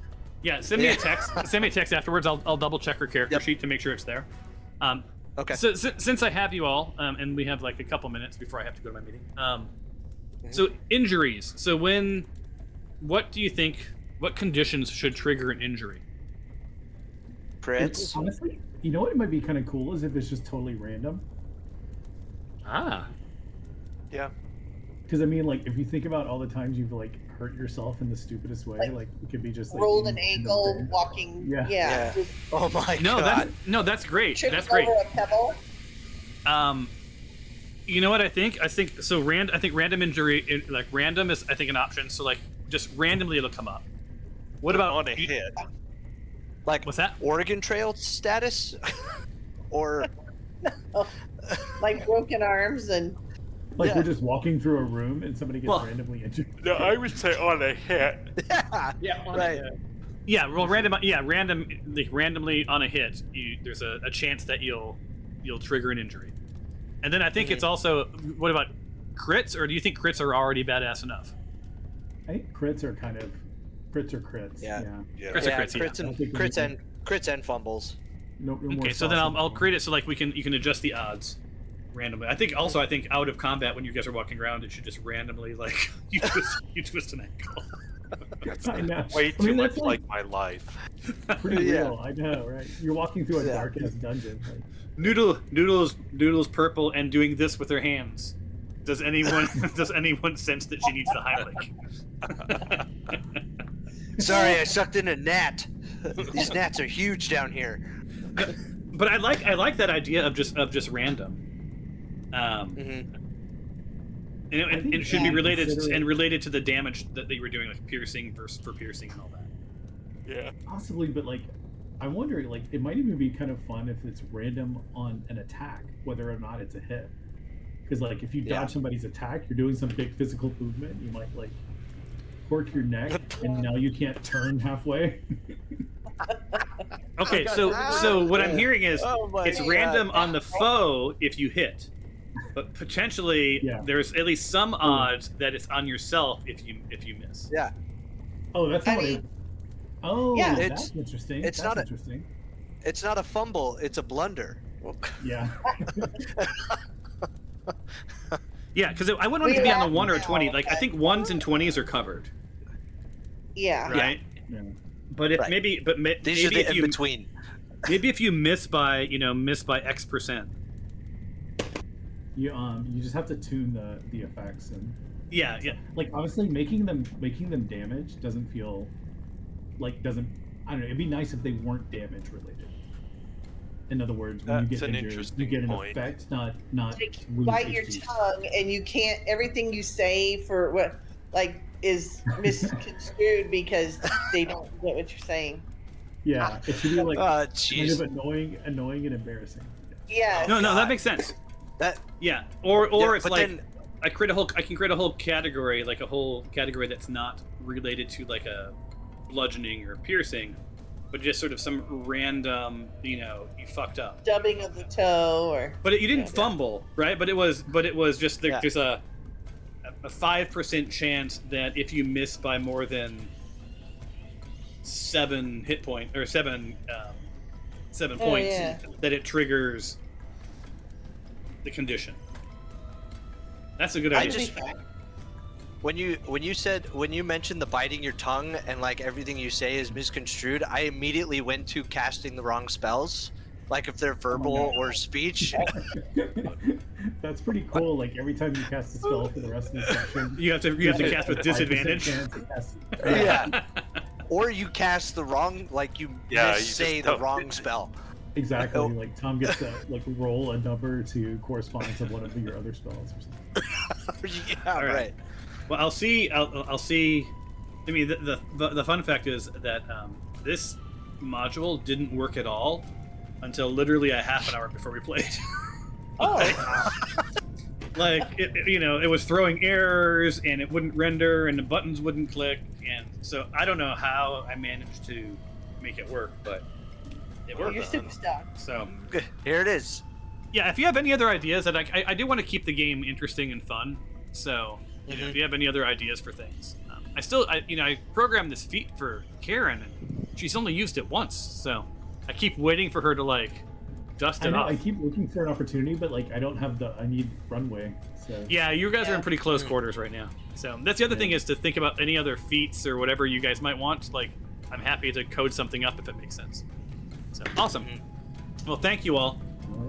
Yeah, send me Yeah. a text. Send me a text afterwards. I'll double check her character Yep. sheet to make sure it's there. Okay. So since I have you all, and we have like a couple minutes before I have to go to my meeting. So injuries. So what do you think? What conditions should trigger an injury? Crits. Honestly, you know what might be kind of cool is if it's just totally random. Ah, Yeah. Because I mean, like, if you think about all the times you've like hurt yourself in the stupidest way, like it could be just like Rolled an any ankle, thing. walking. Yeah. Yeah. Yeah. Oh my no, god. that's great. Tripping That's great. over a pebble. You know what I think? I think so. I think random injury, like random, is I think an option. So like just randomly it'll come up. What about on a hit? Like What's that? Oregon Trail status? Or Like broken arms and Like Yeah. we're just walking through a room and somebody gets Well- randomly injured. No, I would say on a hit. Yeah, right. Yeah, well, randomly on a hit, there's a chance that you'll trigger an injury, and then I think it's also what about crits, or do you think crits are already badass enough? I think crits are crits. Yeah. Yeah. Crits are crits, yeah. Crits and fumbles. No more Okay, so then sauce I'll in create it so like you can adjust the odds randomly. I think out of combat when you guys are walking around, it should just randomly like you twist an ankle. I know. Way too much that's like my life. pretty Yeah. real. I know, right? You're walking through a Yeah. dark ass dungeon. Like, Noodle's purple and doing this with her hands. Does anyone sense that she needs the Heimlich? Sorry, I sucked in a gnat. These gnats are huge down here. But I like that idea of just random. Mm-hmm. And it should be yeah, related to the damage that they were doing, like piercing for piercing and all that. Yeah. possibly, but like, I wonder, like, it might even be kind of fun if it's random on an attack, whether or not it's a hit. Because like, if you dodge somebody's attack, you're doing some big physical movement. You might like cork your neck, and now you can't turn halfway. Okay, so what I'm hearing is it's God. random on the foe if you hit, but potentially there's at least some odds that it's on yourself if you miss. Yeah. Oh, that's not. Yeah. That's interesting. It's that's not interesting. It's not a fumble, it's a blunder. Yeah. Yeah, because I wouldn't want it to be on the 1 or a 20. Like I think 1s and 20s are covered, Yeah. right? Yeah. But it Right. maybe These are the if in you between. maybe if you miss by X%. You just have to tune the effects and Yeah. like honestly making them damage doesn't feel like I don't know, it'd be nice if they weren't damage related. In other words, when you That's get an injured, you interesting get an point. effect, not Like lose bite your HP. tongue, and you can't. Everything you say for what like is misconstrued because they don't get what you're saying. Yeah, it should be like kind Jeez. of annoying and embarrassing. Yeah. No, that God. makes sense. That Yeah, or yeah, it's but like then, I can create a whole category, like a whole category that's not related to like a bludgeoning or piercing, but just sort of some random, you fucked up. Stubbing of the toe, or But you didn't fumble, right? But it was just Yeah. there's a 5% chance that if you miss by more than 7 hit point or 7 points, yeah. that it triggers the condition. That's a good I idea. just when you mentioned the biting your tongue and like everything you say is misconstrued, I immediately went to casting the wrong spells, like if they're verbal or speech. That's pretty cool. Like every time you cast a spell for the rest of the session, You have to cast with 5% disadvantage. chance to cast- Yeah. Or you cast the wrong, like you Yeah, you say just the don't- wrong spell. Exactly. Oh. Like Tom gets to like roll a number to correspond to one of your other spells or something. Yeah, All right. right. Well, I'll see. I'll see. I mean, the fun fact is that this module didn't work at all until literally a half an hour before we played. oh, Like it was throwing errors and it wouldn't render and the buttons wouldn't click, and so I don't know how I managed to make it work, but it worked. you're super stuck. So Here it is. yeah, if you have any other ideas, that I do want to keep the game interesting and fun. So if you have any other ideas for things, I programmed this feat for Karen, and she's only used it once, so I keep waiting for her to like dust I it know, off. I keep looking for an opportunity, but like I don't have I need runway. So Yeah, you guys are in Yeah. pretty close quarters right now. So that's the other thing, is to think about any other feats or whatever you guys might want. Like, I'm happy to code something up if it makes sense. So awesome. Well, thank you all.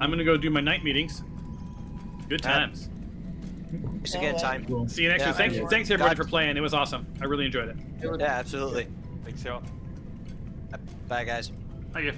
I'm gonna go do my night meetings. Good times. Thanks again, time. Cool. See you next Yeah, week. man. Thanks everybody God. for playing. It was awesome. I really enjoyed it. Yeah, absolutely. Thanks, y'all. Bye, guys. Thank you.